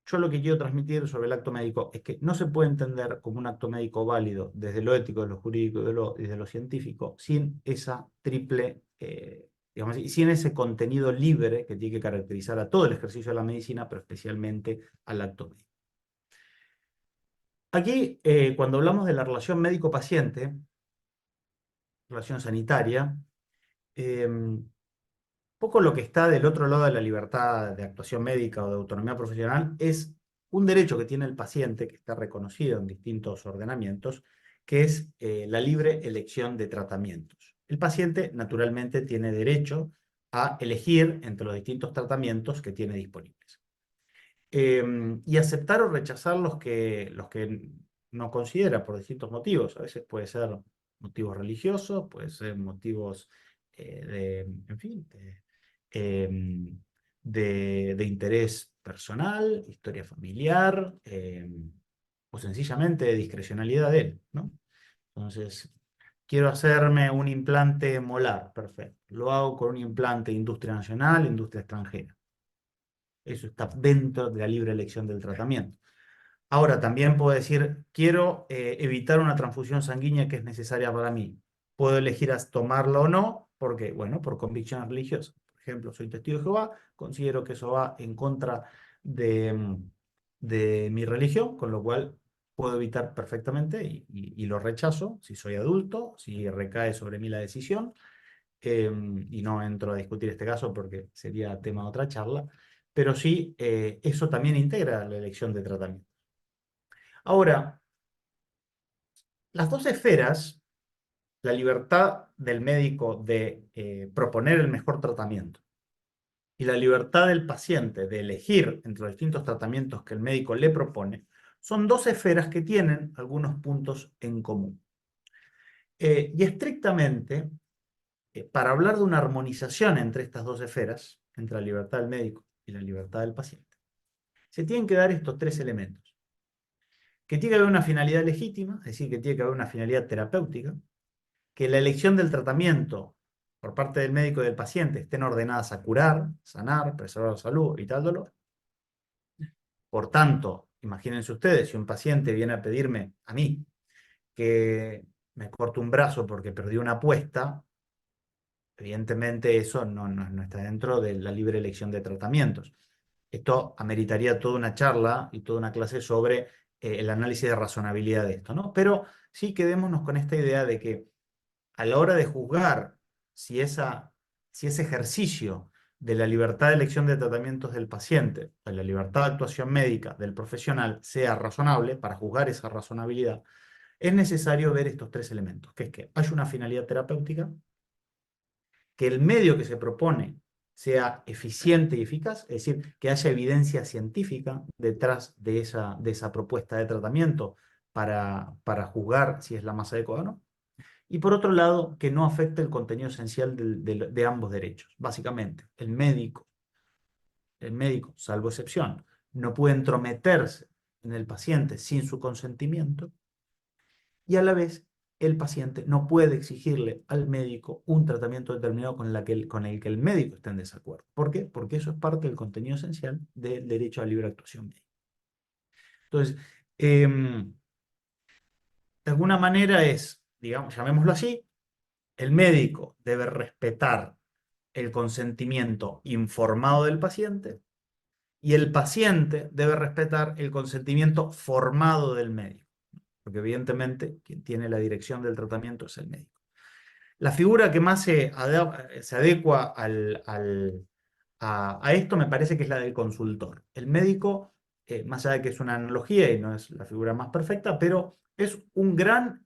yo lo que quiero transmitir sobre el acto médico es que no se puede entender como un acto médico válido desde lo ético, desde lo jurídico y desde lo científico sin esa triple, digamos así, sin ese contenido libre que tiene que caracterizar a todo el ejercicio de la medicina, pero especialmente al acto médico. Aquí, cuando hablamos de la relación médico-paciente, relación sanitaria, poco lo que está del otro lado de la libertad de actuación médica o de autonomía profesional es un derecho que tiene el paciente, que está reconocido en distintos ordenamientos, que es la libre elección de tratamientos. El paciente, naturalmente, tiene derecho a elegir entre los distintos tratamientos que tiene disponibles. Y aceptar o rechazar los que no considera por distintos motivos. A veces puede ser motivos religiosos, puede ser motivos en fin, de interés personal, historia familiar, o sencillamente de discrecionalidad de él, ¿no? Entonces, quiero hacerme un implante molar, perfecto. Lo hago con un implante de industria nacional, industria extranjera. Eso está dentro de la libre elección del tratamiento. Ahora, también puedo decir, quiero evitar una transfusión sanguínea que es necesaria para mí. Puedo elegir tomarla o no, porque, bueno, por convicción religiosa. Por ejemplo, soy testigo de Jehová, considero que eso va en contra de mi religión, con lo cual puedo evitar perfectamente y lo rechazo si soy adulto, si recae sobre mí la decisión. Y no entro a discutir este caso porque sería tema de otra charla, pero sí, eso también integra la elección de tratamiento. Ahora, las dos esferas la libertad del médico de proponer el mejor tratamiento y la libertad del paciente de elegir entre los distintos tratamientos que el médico le propone, son dos esferas que tienen algunos puntos en común. Y estrictamente, para hablar de una armonización entre estas dos esferas, entre la libertad del médico y la libertad del paciente, se tienen que dar estos tres elementos. Que tiene que haber una finalidad legítima, es decir, que tiene que haber una finalidad terapéutica, que la elección del tratamiento por parte del médico y del paciente estén ordenadas a curar, sanar, preservar la salud, evitar el dolor. Por tanto, imagínense ustedes, si un paciente viene a pedirme a mí que me corte un brazo porque perdí una apuesta, evidentemente eso no está dentro de la libre elección de tratamientos. Esto ameritaría toda una charla y toda una clase sobre el análisis de razonabilidad de esto, ¿no? Pero sí quedémonos con esta idea de que a la hora de juzgar si ese ejercicio de la libertad de elección de tratamientos del paciente, de la libertad de actuación médica del profesional, sea razonable, para juzgar esa razonabilidad, es necesario ver estos tres elementos, que es que haya una finalidad terapéutica, que el medio que se propone sea eficiente y eficaz, es decir, que haya evidencia científica detrás de esa propuesta de tratamiento para juzgar si es la más adecuada o no. Y por otro lado, que no afecte el contenido esencial de ambos derechos. Básicamente, el médico, salvo excepción, no puede entrometerse en el paciente sin su consentimiento, y a la vez el paciente no puede exigirle al médico un tratamiento determinado con el que el médico esté en desacuerdo. ¿Por qué? Porque eso es parte del contenido esencial del derecho a libre actuación médica. Entonces, de alguna manera es, digamos, llamémoslo así, el médico debe respetar el consentimiento informado del paciente y el paciente debe respetar el consentimiento formado del médico, porque evidentemente quien tiene la dirección del tratamiento es el médico. La figura que más se adecua a esto me parece que es la del consultor. El médico, más allá de que es una analogía y no es la figura más perfecta, pero es un gran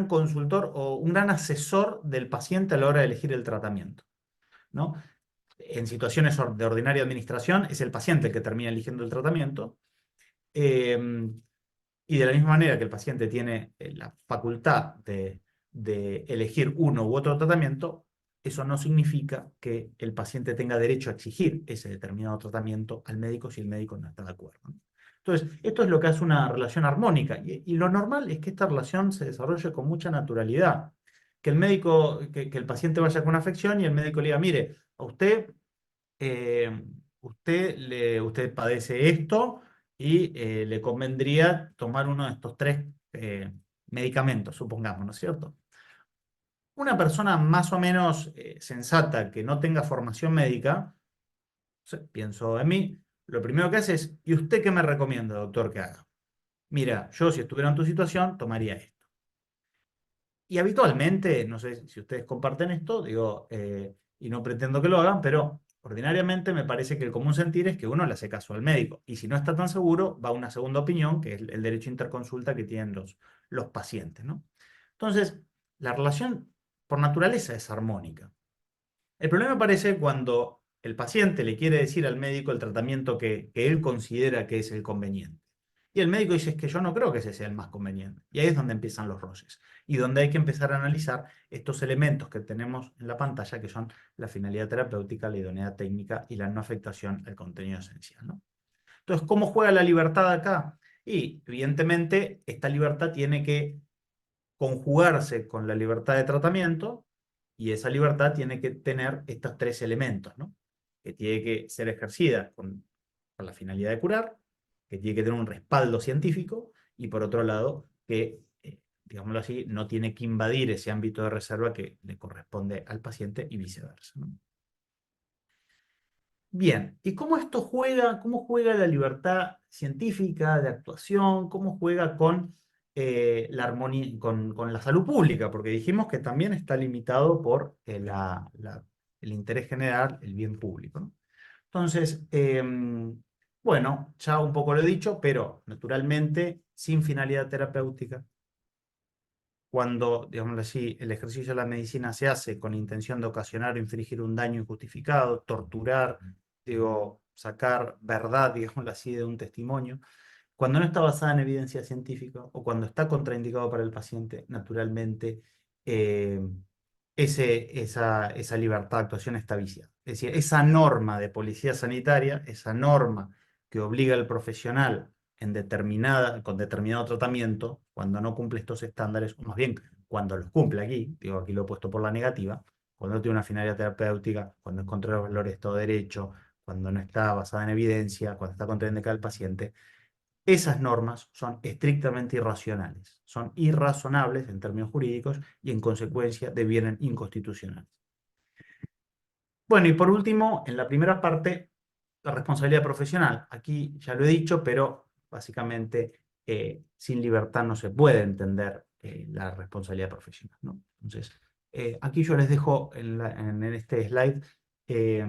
consultor o un gran asesor del paciente a la hora de elegir el tratamiento, ¿no? En situaciones de ordinaria administración es el paciente el que termina eligiendo el tratamiento. Y de la misma manera que el paciente tiene la facultad de elegir uno u otro tratamiento, eso no significa que el paciente tenga derecho a exigir ese determinado tratamiento al médico si el médico no está de acuerdo, ¿no? Entonces, esto es lo que hace una relación armónica. Y lo normal es que esta relación se desarrolle con mucha naturalidad. Que el paciente vaya con una afección y el médico le diga, mire, a usted, usted padece esto y le convendría tomar uno de estos tres medicamentos, supongamos, ¿no es cierto? Una persona más o menos sensata que no tenga formación médica, pienso en mí, lo primero que hace es, ¿y usted qué me recomienda, doctor, que haga? Mira, yo si estuviera en tu situación, tomaría esto. Y habitualmente, no sé si ustedes comparten esto, digo, y no pretendo que lo hagan, pero ordinariamente me parece que el común sentir es que uno le hace caso al médico. Y si no está tan seguro, va a una segunda opinión, que es el derecho a interconsulta que tienen los pacientes, ¿no? Entonces, la relación por naturaleza es armónica. El problema aparece cuando el paciente le quiere decir al médico el tratamiento que él considera que es el conveniente. Y el médico dice, es que yo no creo que ese sea el más conveniente. Y ahí es donde empiezan los roces. Y donde hay que empezar a analizar estos elementos que tenemos en la pantalla, que son la finalidad terapéutica, la idoneidad técnica y la no afectación al contenido esencial, ¿no? Entonces, ¿cómo juega la libertad acá? Y evidentemente esta libertad tiene que conjugarse con la libertad de tratamiento, y esa libertad tiene que tener estos tres elementos, ¿no? Que tiene que ser ejercida con la finalidad de curar, que tiene que tener un respaldo científico, y por otro lado, que, digámoslo así, no tiene que invadir ese ámbito de reserva que le corresponde al paciente y viceversa, ¿no? Bien, ¿y cómo juega la libertad científica de actuación? ¿Cómo juega con la armonía, con la salud pública? Porque dijimos que también está limitado por el interés general, el bien público, ¿no? Entonces, bueno, ya un poco lo he dicho, pero naturalmente sin finalidad terapéutica, cuando, digámoslo así, el ejercicio de la medicina se hace con intención de ocasionar o infligir un daño injustificado, torturar, digo, sacar verdad, digámoslo así, de un testimonio, cuando no está basada en evidencia científica o cuando está contraindicado para el paciente, naturalmente eh, esa libertad de actuación está viciada. Es decir, esa norma de policía sanitaria, esa norma que obliga al profesional con determinado tratamiento, cuando no cumple estos estándares, o más bien cuando los cumple aquí, digo, aquí lo he puesto por la negativa, cuando no tiene una finalidad terapéutica, cuando es contra los valores de Estado de Derecho, cuando no está basada en evidencia, cuando está contraindicada al paciente, esas normas son estrictamente irracionales, son irrazonables en términos jurídicos y en consecuencia devienen inconstitucionales. Bueno, y por último, en la primera parte, la responsabilidad profesional. Aquí ya lo he dicho, pero básicamente sin libertad no se puede entender la responsabilidad profesional, ¿no? Entonces, aquí yo les dejo en este slide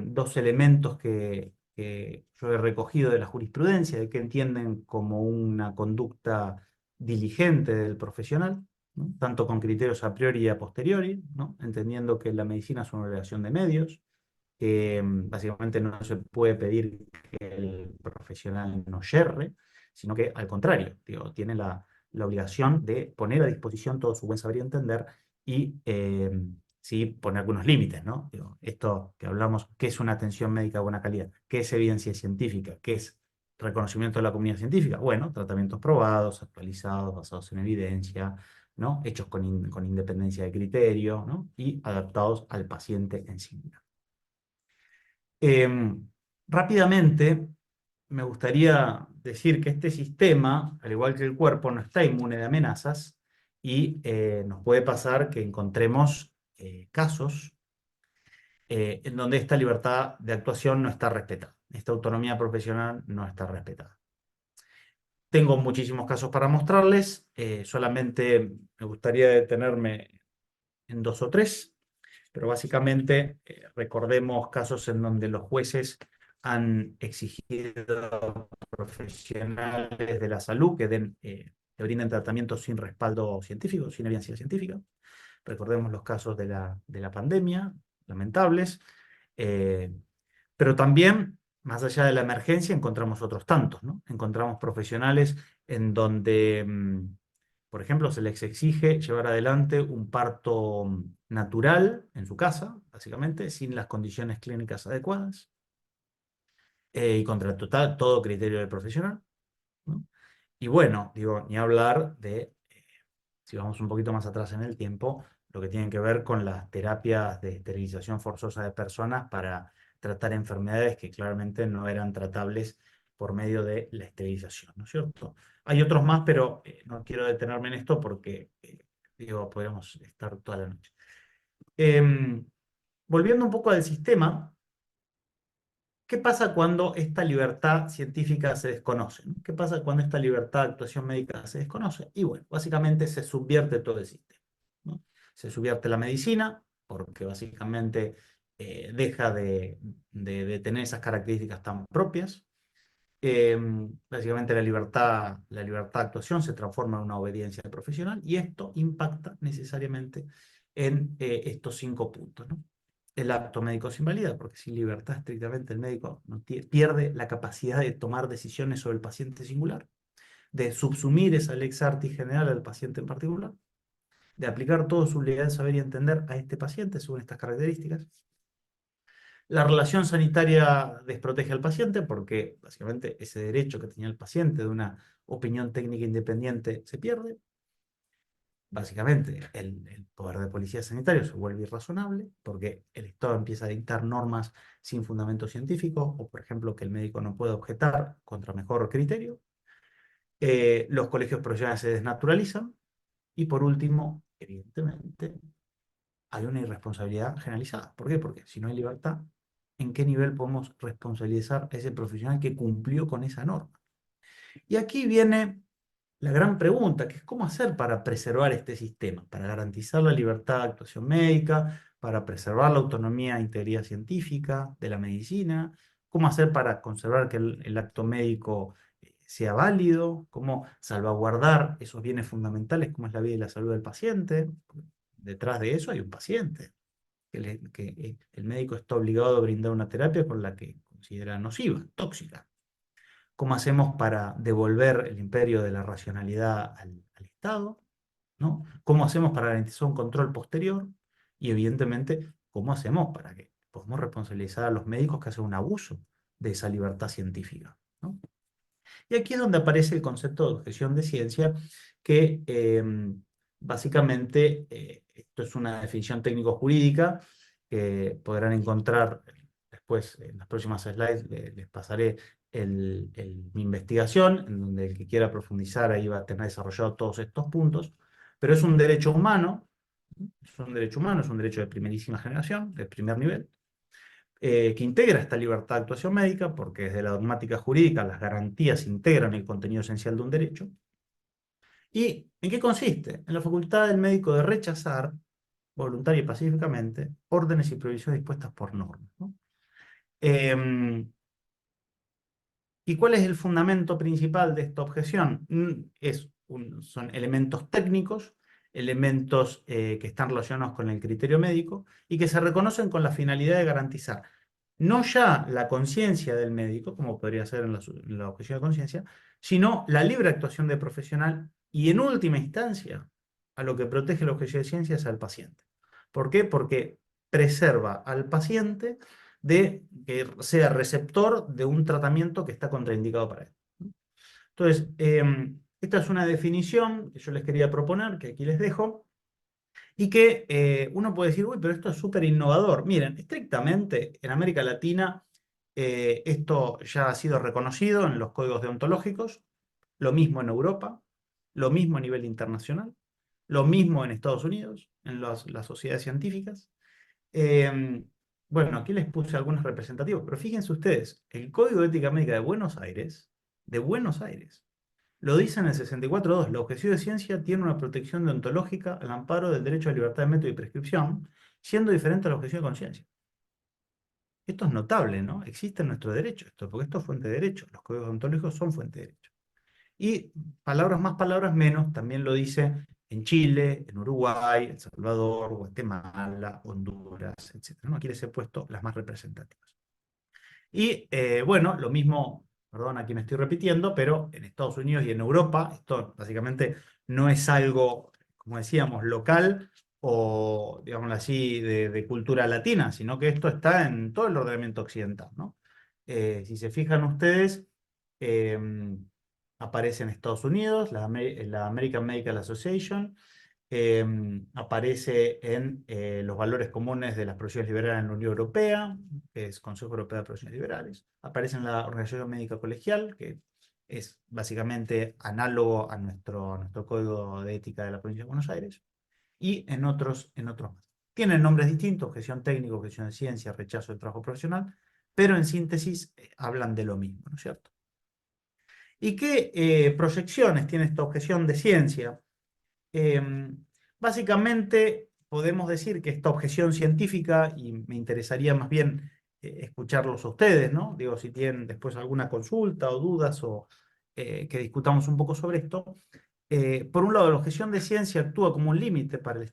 dos elementos que yo he recogido de la jurisprudencia, de que entienden como una conducta diligente del profesional, ¿no? Tanto con criterios a priori y a posteriori, ¿no? Entendiendo que la medicina es una relación de medios, que básicamente no se puede pedir que el profesional no yerre, sino que al contrario, digo, tiene la obligación de poner a disposición todo su buen saber y entender y sí poner algunos límites, ¿no? Digo, esto que hablamos, ¿qué es una atención médica de buena calidad? ¿Qué es evidencia científica? ¿Qué es reconocimiento de la comunidad científica? Bueno, tratamientos probados, actualizados, basados en evidencia, ¿no? Hechos con independencia de criterio, ¿no? Y adaptados al paciente en sí. Rápidamente, me gustaría decir que este sistema, al igual que el cuerpo, no está inmune de amenazas y nos puede pasar que encontremos casos en donde esta libertad de actuación no está respetada, esta autonomía profesional no está respetada. Tengo muchísimos casos para mostrarles, solamente me gustaría detenerme en 2 o 3. Pero básicamente recordemos casos en donde los jueces han exigido profesionales de la salud que brinden tratamientos sin respaldo científico, sin evidencia científica. Recordemos los casos de la pandemia, lamentables. Pero también, más allá de la emergencia, encontramos otros tantos, ¿no? Encontramos profesionales en donde por ejemplo, se les exige llevar adelante un parto natural en su casa, básicamente, sin las condiciones clínicas adecuadas y contra todo criterio del profesional, ¿no? Y bueno, digo, ni hablar de, si vamos un poquito más atrás en el tiempo, lo que tiene que ver con las terapias de esterilización forzosa de personas para tratar enfermedades que claramente no eran tratables por medio de la esterilización, ¿no es cierto? Hay otros más, pero no quiero detenerme en esto porque, digo, podemos estar toda la noche. Volviendo un poco al sistema, ¿qué pasa cuando esta libertad científica se desconoce, ¿no? ¿Qué pasa cuando esta libertad de actuación médica se desconoce? Y bueno, básicamente se subvierte todo el sistema, ¿no? Se subvierte la medicina, porque básicamente deja de tener esas características tan propias. Básicamente la libertad de actuación se transforma en una obediencia profesional y esto impacta necesariamente en estos 5 puntos, ¿no? El acto médico se invalida porque sin libertad estrictamente el médico no pierde la capacidad de tomar decisiones sobre el paciente singular, de subsumir esa lex artis general al paciente en particular, de aplicar todo su legal saber y entender a este paciente según estas características. La relación sanitaria desprotege al paciente porque básicamente ese derecho que tenía el paciente de una opinión técnica independiente se pierde. Básicamente el poder de policía sanitario se vuelve irrazonable porque el Estado empieza a dictar normas sin fundamento científico o, por ejemplo, que el médico no puede objetar contra mejor criterio. Los colegios profesionales se desnaturalizan y, por último, evidentemente, hay una irresponsabilidad generalizada. ¿Por qué? Porque si no hay libertad, ¿en qué nivel podemos responsabilizar a ese profesional que cumplió con esa norma? Y aquí viene la gran pregunta, que es cómo hacer para preservar este sistema, para garantizar la libertad de actuación médica, para preservar la autonomía e integridad científica de la medicina, cómo hacer para conservar que el acto médico sea válido, cómo salvaguardar esos bienes fundamentales como es la vida y la salud del paciente. Detrás de eso hay un paciente, que el médico está obligado a brindar una terapia por la que considera nociva, tóxica. ¿Cómo hacemos para devolver el imperio de la racionalidad al Estado? ¿No? ¿Cómo hacemos para garantizar un control posterior? Y evidentemente, ¿cómo hacemos para que podamos responsabilizar a los médicos que hacen un abuso de esa libertad científica? ¿No? Y aquí es donde aparece el concepto de objeción de ciencia, que básicamente esto es una definición técnico-jurídica que podrán encontrar después en las próximas slides. Les pasaré mi investigación, en donde el que quiera profundizar ahí va a tener desarrollado todos estos puntos, pero es un derecho humano, es un derecho de primerísima generación, de primer nivel, que integra esta libertad de actuación médica, porque desde la dogmática jurídica las garantías integran el contenido esencial de un derecho. ¿Y en qué consiste? En la facultad del médico de rechazar, voluntaria y pacíficamente, órdenes y prohibiciones dispuestas por normas, ¿no? ¿Y cuál es el fundamento principal de esta objeción? Son elementos técnicos, elementos que están relacionados con el criterio médico y que se reconocen con la finalidad de garantizar no ya la conciencia del médico, como podría ser en la objeción de conciencia, sino la libre actuación del profesional y, en última instancia, a lo que protege la objeción de ciencia es al paciente. ¿Por qué? Porque preserva al paciente de que sea receptor de un tratamiento que está contraindicado para él. Entonces, esta es una definición que yo les quería proponer, que aquí les dejo, y que uno puede decir, uy, pero esto es súper innovador. Miren, estrictamente en América Latina esto ya ha sido reconocido en los códigos deontológicos, lo mismo en Europa, lo mismo a nivel internacional, lo mismo en Estados Unidos, en las sociedades científicas. Bueno, aquí les puse algunos representativos, pero fíjense ustedes, el Código de Ética Médica de Buenos Aires, lo dice en el 64.2, la objeción de ciencia tiene una protección deontológica al amparo del derecho a libertad de método y prescripción, siendo diferente a la objeción de conciencia. Esto es notable, ¿no? Existe en nuestro derecho esto, porque esto es fuente de derecho, los códigos deontológicos son fuente de derecho. Y palabras más, palabras menos, también lo dice en Chile, en Uruguay, El Salvador, Guatemala, Honduras, etc., ¿no? Aquí les he puesto las más representativas. Y bueno, lo mismo, perdón, aquí me estoy repitiendo, pero en Estados Unidos y en Europa, esto básicamente no es algo, como decíamos, local o, digámoslo así, de cultura latina, sino que esto está en todo el ordenamiento occidental, ¿no? Si se fijan ustedes, aparece en Estados Unidos la American Medical Association, aparece en los valores comunes de las profesiones liberales en la Unión Europea, que es Consejo Europeo de Profesiones Liberales, aparece en la Organización Médica Colegial, que es básicamente análogo a nuestro Código de Ética de la Provincia de Buenos Aires, y en otros más. Tienen nombres distintos: objeción técnica, objeción de ciencia, rechazo del trabajo profesional, pero en síntesis hablan de lo mismo, ¿no es cierto? ¿Y qué proyecciones tiene esta objeción de ciencia? Básicamente podemos decir que esta objeción científica, y me interesaría más bien escucharlos a ustedes, ¿no? Digo, si tienen después alguna consulta o dudas o que discutamos un poco sobre esto. Por un lado, la objeción de ciencia actúa como un límite para el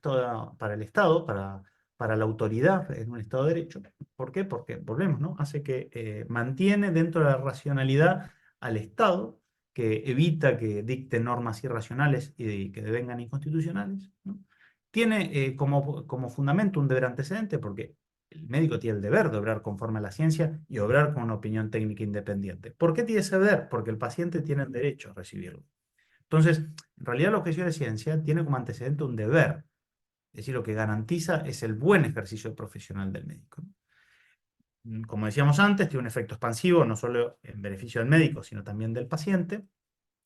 Estado, para la autoridad en un Estado de Derecho. ¿Por qué? Porque, volvemos, ¿no? Hace que mantiene dentro de la racionalidad al Estado, que evita que dicte normas irracionales y que devengan inconstitucionales, ¿no? Tiene como fundamento un deber antecedente, porque el médico tiene el deber de obrar conforme a la ciencia y obrar con una opinión técnica independiente. ¿Por qué tiene ese deber? Porque el paciente tiene el derecho a recibirlo. Entonces, en realidad la objeción de ciencia tiene como antecedente un deber, es decir, lo que garantiza es el buen ejercicio profesional del médico, ¿no? Como decíamos antes, tiene un efecto expansivo, no solo en beneficio del médico, sino también del paciente.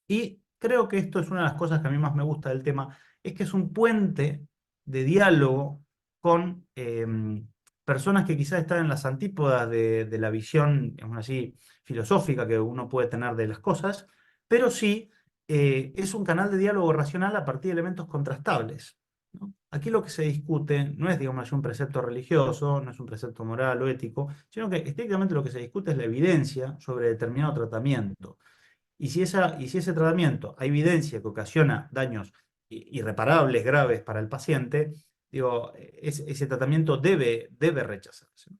Y creo que esto es una de las cosas que a mí más me gusta del tema, es que es un puente de diálogo con personas que quizás están en las antípodas de la visión, digamos así, filosófica que uno puede tener de las cosas, pero sí es un canal de diálogo racional a partir de elementos contrastables, ¿no? Aquí lo que se discute no es, digamos, un precepto religioso, no es un precepto moral o ético, sino que estrictamente lo que se discute es la evidencia sobre determinado tratamiento. Y si ese tratamiento hay evidencia que ocasiona daños irreparables, graves para el paciente, digo, ese tratamiento debe rechazarse.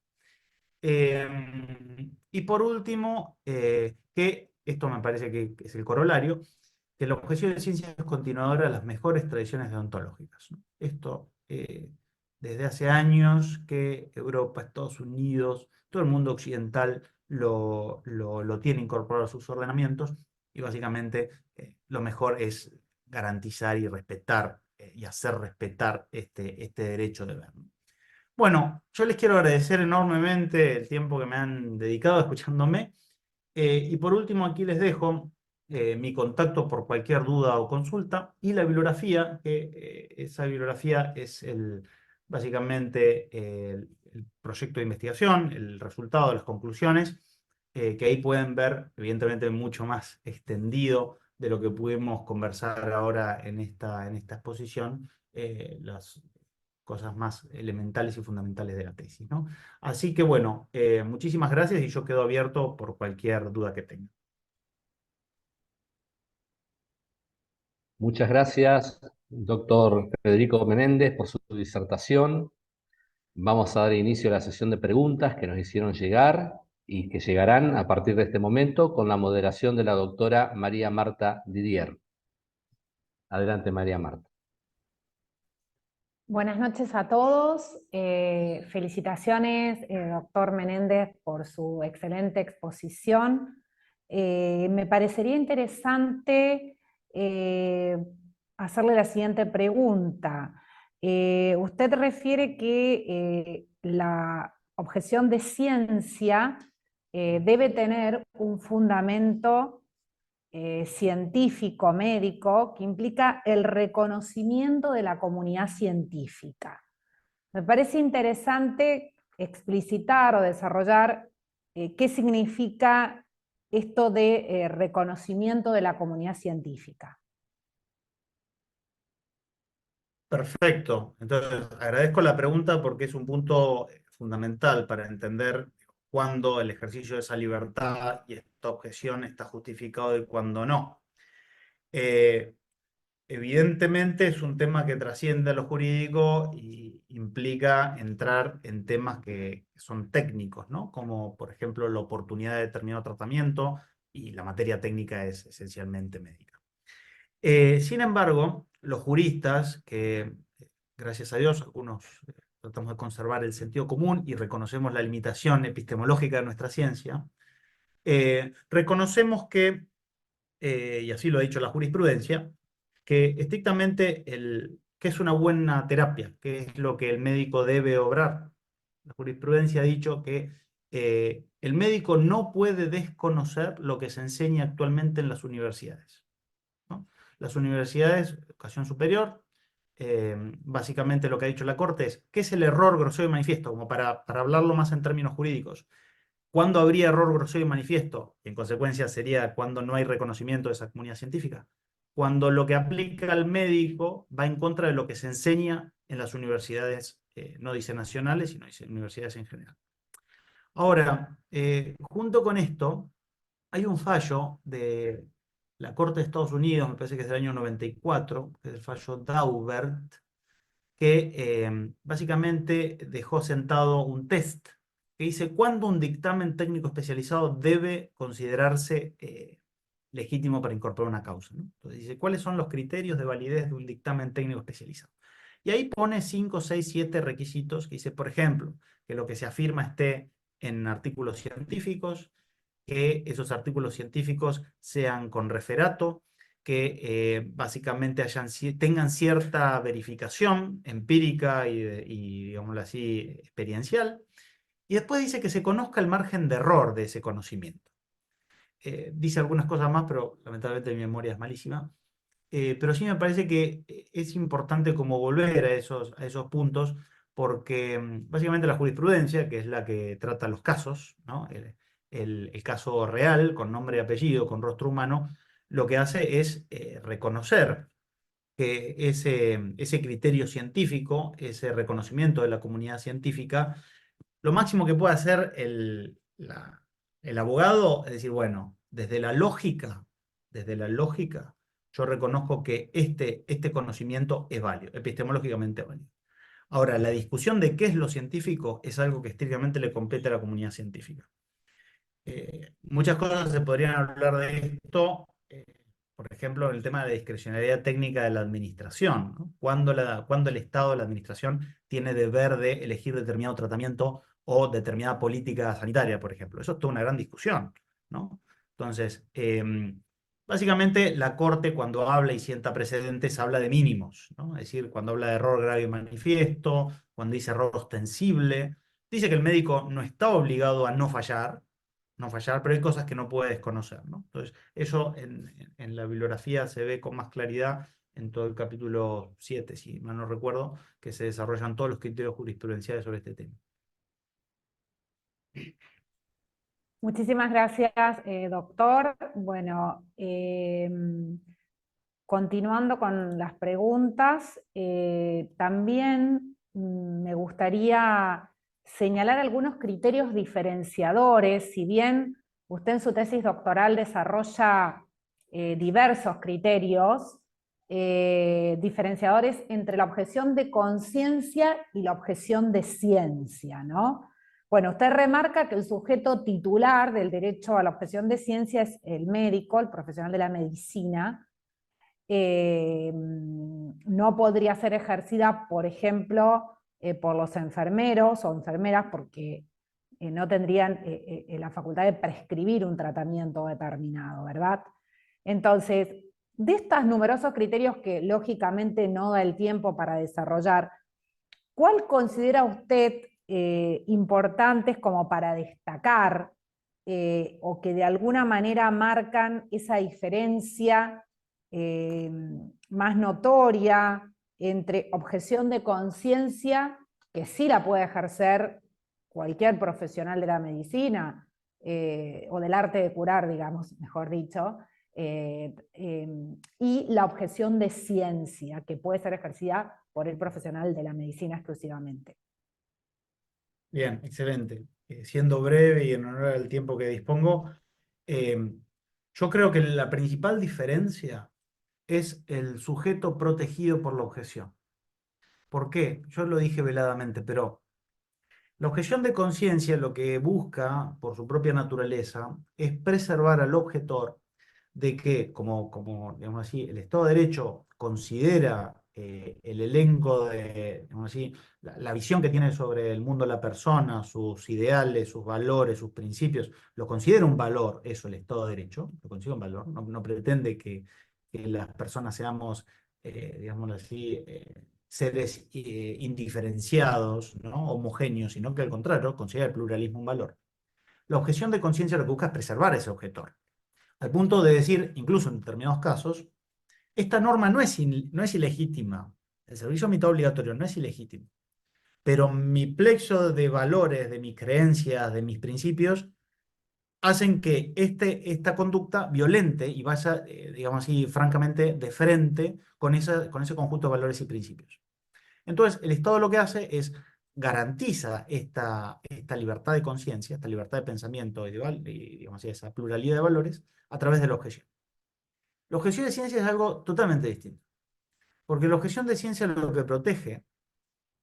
Y por último, que esto me parece que es el corolario, que la objeción de ciencia es continuadora de las mejores tradiciones deontológicas, ¿no? Esto, desde hace años que Europa, Estados Unidos, todo el mundo occidental lo tiene incorporado a sus ordenamientos, y básicamente lo mejor es garantizar y respetar y hacer respetar este derecho de ver, ¿no? Bueno, yo les quiero agradecer enormemente el tiempo que me han dedicado escuchándome. Y por último, aquí les dejo mi contacto por cualquier duda o consulta y la bibliografía, que esa bibliografía es básicamente el proyecto de investigación, el resultado de las conclusiones, que ahí pueden ver, evidentemente, mucho más extendido de lo que pudimos conversar ahora en esta exposición, las cosas más elementales y fundamentales de la tesis, ¿no? Así que bueno, muchísimas gracias y yo quedo abierto por cualquier duda que tenga. Muchas gracias, doctor Federico Menéndez, por su disertación. Vamos a dar inicio a la sesión de preguntas que nos hicieron llegar y que llegarán a partir de este momento con la moderación de la doctora María Marta Didier. Adelante, María Marta. Buenas noches a todos. Felicitaciones, doctor Menéndez, por su excelente exposición. Me parecería interesante hacerle la siguiente pregunta. Usted refiere que la objeción de ciencia debe tener un fundamento científico, médico, que implica el reconocimiento de la comunidad científica. Me parece interesante explicitar o desarrollar qué significa esto de reconocimiento de la comunidad científica. Perfecto. Entonces, agradezco la pregunta porque es un punto fundamental para entender cuándo el ejercicio de esa libertad y esta objeción está justificado y cuándo no. Evidentemente es un tema que trasciende a lo jurídico y implica entrar en temas que son técnicos, ¿no? Como por ejemplo la oportunidad de determinado tratamiento, y la materia técnica es esencialmente médica. Sin embargo, los juristas, que gracias a Dios algunos tratamos de conservar el sentido común y reconocemos la limitación epistemológica de nuestra ciencia, reconocemos que, y así lo ha dicho la jurisprudencia, que estrictamente ¿qué es una buena terapia? ¿Qué es lo que el médico debe obrar? La jurisprudencia ha dicho que el médico no puede desconocer lo que se enseña actualmente en las universidades, ¿no? Las universidades, educación superior, básicamente lo que ha dicho la Corte es, ¿qué es el error grosero y manifiesto? Como para hablarlo más en términos jurídicos. ¿Cuándo habría error grosero y manifiesto? Y en consecuencia sería cuando no hay reconocimiento de esa comunidad científica. Cuando lo que aplica al médico va en contra de lo que se enseña en las universidades, no dice nacionales, sino dice universidades en general. Ahora, junto con esto, hay un fallo de la Corte de Estados Unidos, me parece que es del año 94, que es el fallo Daubert, que básicamente dejó sentado un test que dice cuándo un dictamen técnico especializado debe considerarse legítimo para incorporar una causa, ¿no? Entonces dice, ¿cuáles son los criterios de validez de un dictamen técnico especializado? Y ahí pone 5, 6, 7 requisitos que dice, por ejemplo, que lo que se afirma esté en artículos científicos, que esos artículos científicos sean con referato, que básicamente tengan cierta verificación empírica y, digámoslo así, experiencial. Y después dice que se conozca el margen de error de ese conocimiento. Dice algunas cosas más, pero lamentablemente mi memoria es malísima. Pero sí me parece que es importante como volver a esos puntos, porque básicamente la jurisprudencia, que es la que trata los casos, ¿no? El caso real, con nombre y apellido, con rostro humano, lo que hace es reconocer que ese criterio científico, ese reconocimiento de la comunidad científica, lo máximo que puede hacer el abogado es decir, bueno, desde la lógica desde la lógica, yo reconozco que este conocimiento es válido, epistemológicamente válido. Ahora, la discusión de qué es lo científico es algo que estrictamente le compete a la comunidad científica. Muchas cosas se podrían hablar de esto, por ejemplo, el tema de la discrecionalidad técnica de la administración, ¿no? Cuando el Estado de la administración tiene deber de elegir determinado tratamiento o determinada política sanitaria, por ejemplo. Eso es toda una gran discusión, ¿no? Entonces, básicamente la Corte cuando habla y sienta precedentes habla de mínimos, ¿no? Es decir, cuando habla de error grave y manifiesto, cuando dice error ostensible, dice que el médico no está obligado a no fallar, pero hay cosas que no puede desconocer, ¿no? Entonces, eso en la bibliografía se ve con más claridad en todo el capítulo 7, si mal no recuerdo, que se desarrollan todos los criterios jurisprudenciales sobre este tema. Muchísimas gracias, doctor. Bueno, continuando con las preguntas, también me gustaría señalar algunos criterios diferenciadores. Si bien usted en su tesis doctoral desarrolla diversos criterios diferenciadores entre la objeción de conciencia y la objeción de ciencia, ¿no? Bueno, usted remarca que el sujeto titular del derecho a la objeción de ciencia es el médico, el profesional de la medicina. No podría ser ejercida, por ejemplo, por los enfermeros o enfermeras porque no tendrían la facultad de prescribir un tratamiento determinado, ¿verdad? Entonces, de estos numerosos criterios que lógicamente no da el tiempo para desarrollar, ¿cuál considera usted importantes como para destacar o que de alguna manera marcan esa diferencia más notoria entre objeción de conciencia, que sí la puede ejercer cualquier profesional de la medicina, o del arte de curar, digamos, mejor dicho, y la objeción de ciencia, que puede ser ejercida por el profesional de la medicina exclusivamente? Bien, excelente. Siendo breve y en honor al tiempo que dispongo, yo creo que la principal diferencia es el sujeto protegido por la objeción. ¿Por qué? Yo lo dije veladamente, pero la objeción de conciencia lo que busca, por su propia naturaleza, es preservar al objetor de que, como digamos así, el Estado de Derecho considera el elenco de, digamos así, la visión que tiene sobre el mundo la persona, sus ideales, sus valores, sus principios, lo considera un valor, eso, el Estado de Derecho, lo considera un valor, no pretende que las personas seamos, digamos así, seres indiferenciados, ¿no? Homogéneos, sino que al contrario, considera el pluralismo un valor. La objeción de conciencia lo que busca es preservar a ese objetor, al punto de decir, incluso en determinados casos, esta norma no es ilegítima, el servicio militar obligatorio no es ilegítimo, pero mi plexo de valores, de mis creencias, de mis principios, hacen que esta conducta violente y vaya, digamos así, francamente, de frente con ese conjunto de valores y principios. Entonces, el Estado lo que hace es garantiza esta libertad de conciencia, esta libertad de pensamiento y digamos así, esa pluralidad de valores a través de la objeción. La objeción de ciencia es algo totalmente distinto, porque la objeción de ciencia lo que protege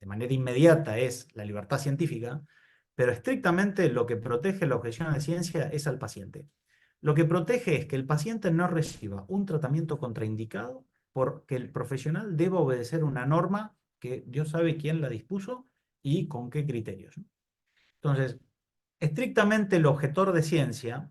de manera inmediata es la libertad científica, pero estrictamente lo que protege la objeción de ciencia es al paciente. Lo que protege es que el paciente no reciba un tratamiento contraindicado porque el profesional debe obedecer una norma que Dios sabe quién la dispuso y con qué criterios. Entonces, estrictamente el objetor de ciencia,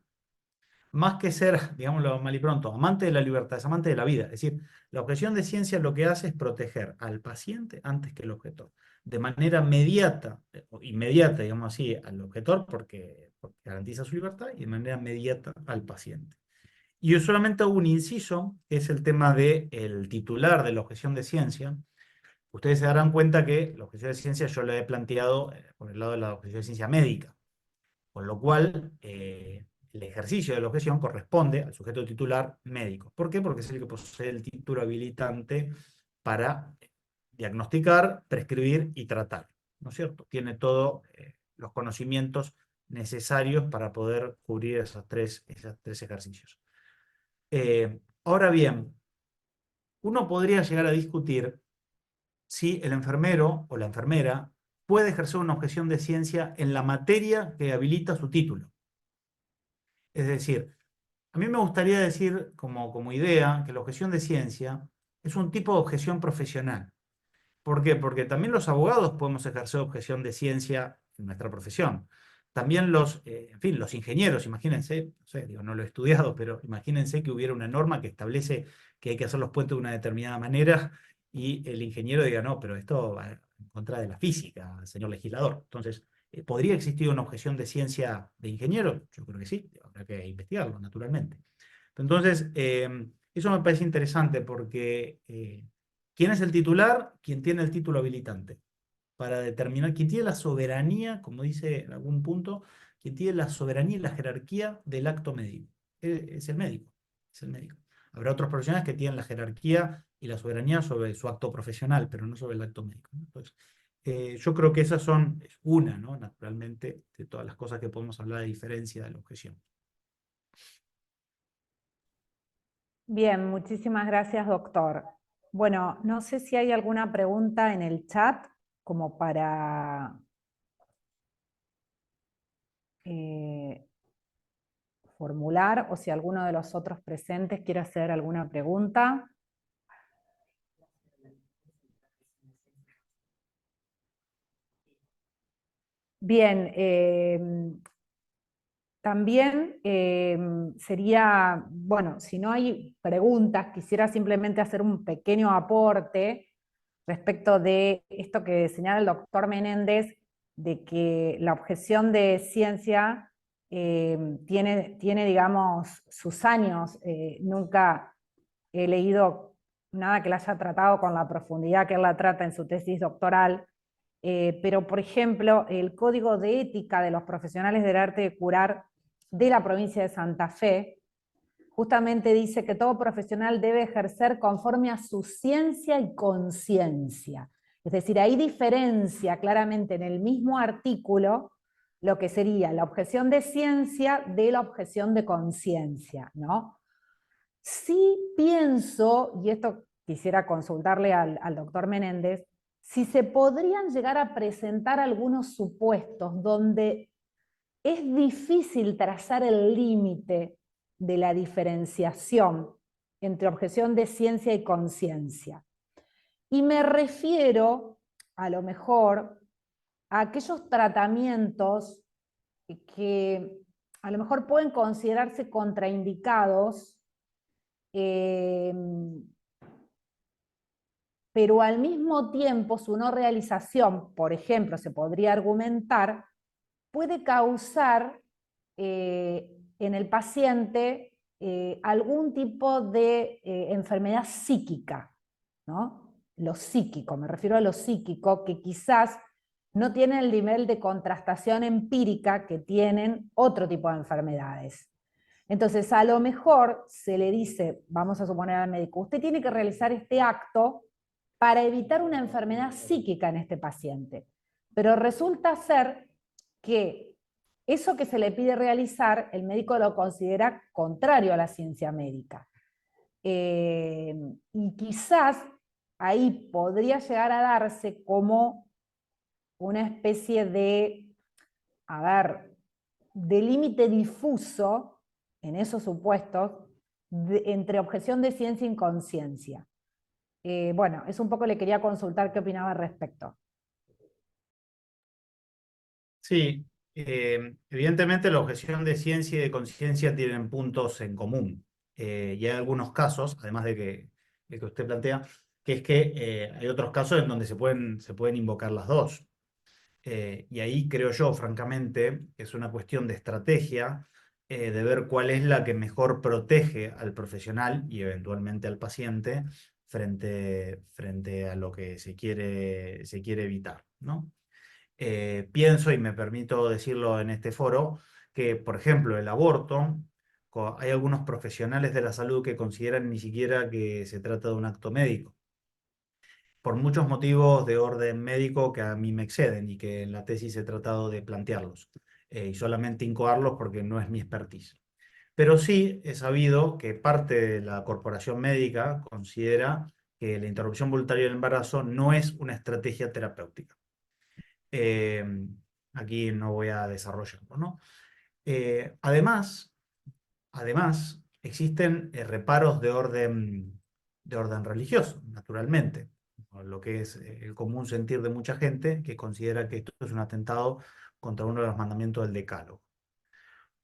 más que ser, digámoslo mal y pronto, amante de la libertad, es amante de la vida. Es decir, la objeción de ciencia lo que hace es proteger al paciente antes que el objetor. De manera inmediata, digamos así, al objetor porque garantiza su libertad y de manera inmediata al paciente. Y yo solamente hago un inciso, que es el tema del titular de la objeción de ciencia. Ustedes se darán cuenta que la objeción de ciencia yo la he planteado por el lado de la objeción de ciencia médica, con lo cual el ejercicio de la objeción corresponde al sujeto titular médico. ¿Por qué? Porque es el que posee el título habilitante para diagnosticar, prescribir y tratar, ¿no es cierto? Tiene todos los conocimientos necesarios para poder cubrir esos tres ejercicios. Ahora bien, uno podría llegar a discutir si el enfermero o la enfermera puede ejercer una objeción de ciencia en la materia que habilita su título. Es decir, a mí me gustaría decir como idea que la objeción de ciencia es un tipo de objeción profesional. ¿Por qué? Porque también los abogados podemos ejercer objeción de ciencia en nuestra profesión. También en fin, los ingenieros, imagínense, no sé, digo, no lo he estudiado, pero imagínense que hubiera una norma que establece que hay que hacer los puentes de una determinada manera y el ingeniero diga, no, pero esto va en contra de la física, señor legislador. Entonces, ¿podría existir una objeción de ciencia de ingeniero? Yo creo que sí, habrá que investigarlo, naturalmente. Entonces, eso me parece interesante porque ¿quién es el titular? Quien tiene el título habilitante. Para determinar quién tiene la soberanía, como dice en algún punto, quien tiene la soberanía y la jerarquía del acto médico. Es el médico. Es el médico. Habrá otros profesionales que tienen la jerarquía y la soberanía sobre su acto profesional, pero no sobre el acto médico, ¿no? Entonces, yo creo que esas son es una, ¿no? Naturalmente, de todas las cosas que podemos hablar de diferencia de la objeción. Bien, muchísimas gracias, doctor. Bueno, no sé si hay alguna pregunta en el chat como para formular, o si alguno de los otros presentes quiere hacer alguna pregunta. Bien, también sería, bueno, si no hay preguntas, quisiera simplemente hacer un pequeño aporte respecto de esto que señala el doctor Menéndez, de que la objeción de ciencia tiene, digamos, sus años. Nunca he leído nada que la haya tratado con la profundidad que él la trata en su tesis doctoral, pero, por ejemplo, el Código de Ética de los Profesionales del Arte de Curar de la provincia de Santa Fe justamente dice que todo profesional debe ejercer conforme a su ciencia y conciencia. Es decir, ahí diferencia claramente en el mismo artículo lo que sería la objeción de ciencia de la objeción de conciencia, ¿no? Sí pienso, y esto quisiera consultarle al doctor Menéndez, si se podrían llegar a presentar algunos supuestos donde es difícil trazar el límite de la diferenciación entre objeción de ciencia y conciencia. Y me refiero, a lo mejor, a aquellos tratamientos que a lo mejor pueden considerarse contraindicados, pero al mismo tiempo su no realización, por ejemplo, se podría argumentar, puede causar en el paciente algún tipo de enfermedad psíquica, ¿no? Lo psíquico, me refiero a lo psíquico, que quizás no tiene el nivel de contrastación empírica que tienen otro tipo de enfermedades. Entonces, a lo mejor se le dice, vamos a suponer al médico, usted tiene que realizar este acto para evitar una enfermedad psíquica en este paciente. Pero resulta ser que eso que se le pide realizar, el médico lo considera contrario a la ciencia médica. Y quizás ahí podría llegar a darse como una especie de, de límite difuso en esos supuestos entre objeción de ciencia e inconsciencia. Bueno, es un poco le quería consultar qué opinaba al respecto. Sí, evidentemente la objeción de ciencia y de conciencia tienen puntos en común. Y hay algunos casos, además de que el que usted plantea, que es que hay otros casos en donde se pueden invocar las dos. Y ahí creo yo, francamente, que es una cuestión de estrategia, de ver cuál es la que mejor protege al profesional y eventualmente al paciente frente a lo que se quiere evitar, ¿no? Pienso, y me permito decirlo en este foro, que, por ejemplo, el aborto, hay algunos profesionales de la salud que consideran ni siquiera que se trata de un acto médico, por muchos motivos de orden médico que a mí me exceden y que en la tesis he tratado de plantearlos, y solamente incoarlos porque no es mi expertise. pero sí he sabido que parte de la corporación médica considera que la interrupción voluntaria del embarazo no es una estrategia terapéutica. Eh, Aquí no voy a desarrollarlo, ¿no? Además, existen reparos de orden religioso, naturalmente, lo que es el común sentir de mucha gente que considera que esto es un atentado contra uno de los mandamientos del Decálogo.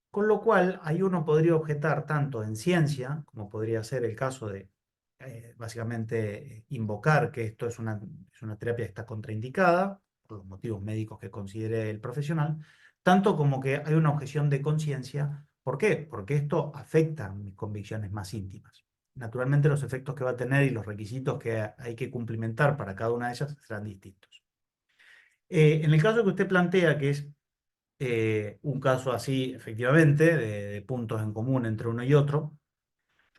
Con lo cual, ahí uno podría objetar tanto en ciencia, como podría ser el caso de básicamente invocar que esto es una terapia que está contraindicada, por los motivos médicos que considere el profesional, tanto como que hay una objeción de conciencia. ¿Por qué? Porque esto afecta mis convicciones más íntimas. Naturalmente los efectos que va a tener y los requisitos que hay que cumplimentar para cada una de ellas serán distintos. En el caso que usted plantea, que es un caso así, efectivamente, de puntos en común entre uno y otro,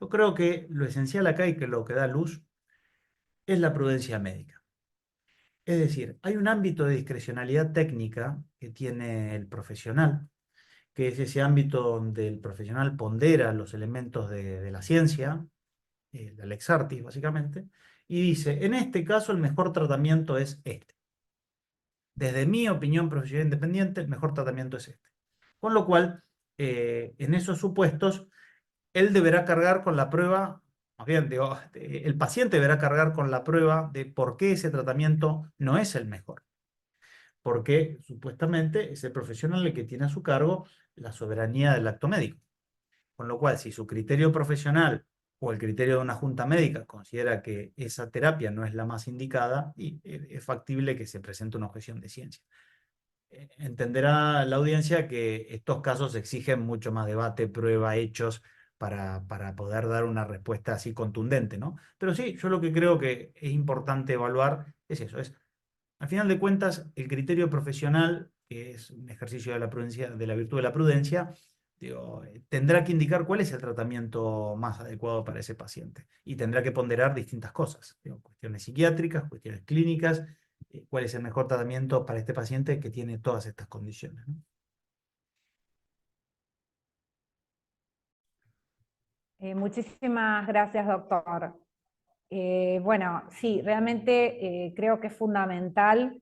yo creo que lo esencial acá y que lo que da luz es la prudencia médica. Es decir, hay un ámbito de discrecionalidad técnica que tiene el profesional, que es ese ámbito donde el profesional pondera los elementos de la ciencia, la lex artis básicamente, y dice, en este caso el mejor tratamiento es este. Desde mi opinión profesional independiente, el mejor tratamiento es este. Con lo cual, en esos supuestos, él deberá cargar con la prueba, más bien, digo, el paciente deberá cargar con la prueba de por qué ese tratamiento no es el mejor. Porque supuestamente es el profesional el que tiene a su cargo la soberanía del acto médico. Con lo cual, si su criterio profesional o el criterio de una junta médica considera que esa terapia no es la más indicada, y es factible que se presente una objeción de ciencia. Entenderá la audiencia que estos casos exigen mucho más debate, prueba, hechos, para poder dar una respuesta así contundente, ¿no? Pero sí, yo lo que creo que es importante evaluar es eso, al final de cuentas, el criterio profesional, que es un ejercicio de la prudencia, de la virtud de la prudencia, digo, tendrá que indicar cuál es el tratamiento más adecuado para ese paciente y tendrá que ponderar distintas cosas, digo, cuestiones psiquiátricas, cuestiones clínicas, cuál es el mejor tratamiento para este paciente que tiene todas estas condiciones, ¿no? Muchísimas gracias, doctor. Bueno, sí, realmente creo que es fundamental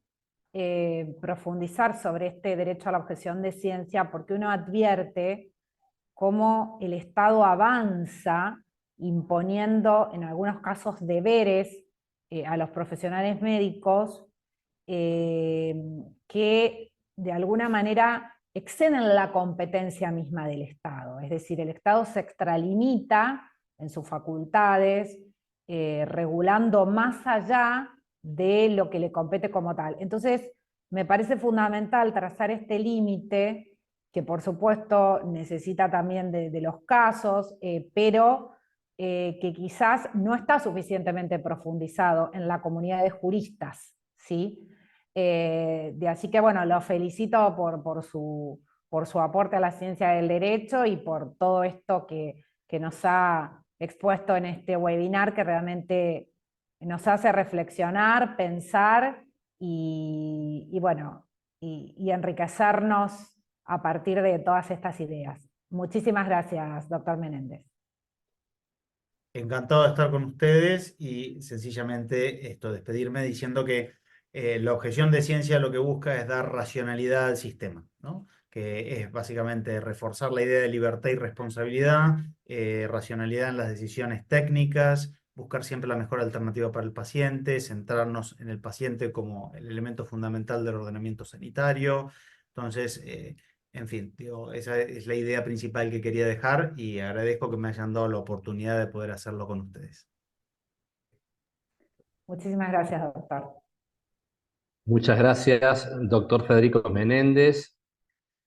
profundizar sobre este derecho a la objeción de ciencia, porque uno advierte cómo el Estado avanza imponiendo en algunos casos deberes a los profesionales médicos que de alguna manera exceden la competencia misma del Estado. Es decir, el Estado se extralimita en sus facultades, regulando más allá de lo que le compete como tal. Entonces, me parece fundamental trazar este límite, que por supuesto necesita también de los casos, pero que quizás no está suficientemente profundizado en la comunidad de juristas, ¿sí? Así que bueno, lo felicito por su aporte a la ciencia del derecho y por todo esto que nos ha expuesto en este webinar, que realmente nos hace reflexionar, pensar y bueno, y enriquecernos a partir de todas estas ideas. Muchísimas gracias, doctor Menéndez. Encantado de estar con ustedes y sencillamente despedirme diciendo que la objeción de ciencia lo que busca es dar racionalidad al sistema, ¿no? Que es básicamente reforzar la idea de libertad y responsabilidad, racionalidad en las decisiones técnicas, buscar siempre la mejor alternativa para el paciente, centrarnos en el paciente como el elemento fundamental del ordenamiento sanitario. Entonces, en fin, digo, esa es la idea principal que quería dejar y agradezco que me hayan dado la oportunidad de poder hacerlo con ustedes. Muchísimas gracias, doctor. Muchas gracias, doctor Federico Menéndez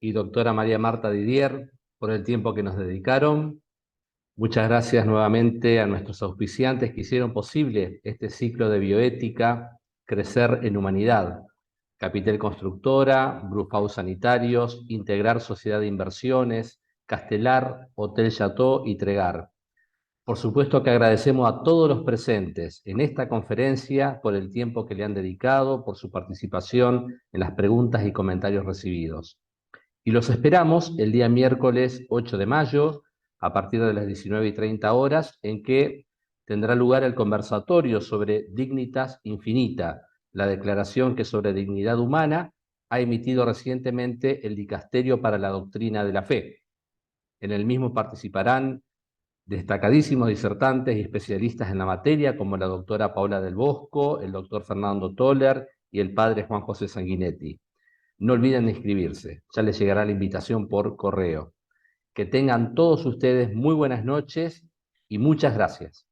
y doctora María Marta Didier, por el tiempo que nos dedicaron. Muchas gracias nuevamente a nuestros auspiciantes que hicieron posible este ciclo de bioética Crecer en Humanidad. Capital Constructora, Brufau Sanitarios, Integrar Sociedad de Inversiones, Castelar, Hotel Chateau y Tregar. Por supuesto que agradecemos a todos los presentes en esta conferencia por el tiempo que le han dedicado, por su participación en las preguntas y comentarios recibidos. Y los esperamos el día miércoles 8 de mayo a partir de las 19:30 horas, en que tendrá lugar el conversatorio sobre Dignitas Infinita, la declaración que sobre dignidad humana ha emitido recientemente el Dicasterio para la Doctrina de la Fe. En el mismo participarán destacadísimos disertantes y especialistas en la materia, como la doctora Paula del Bosco, el doctor Fernando Toller y el padre Juan José Sanguinetti. No olviden de inscribirse, ya les llegará la invitación por correo. Que tengan todos ustedes muy buenas noches y muchas gracias.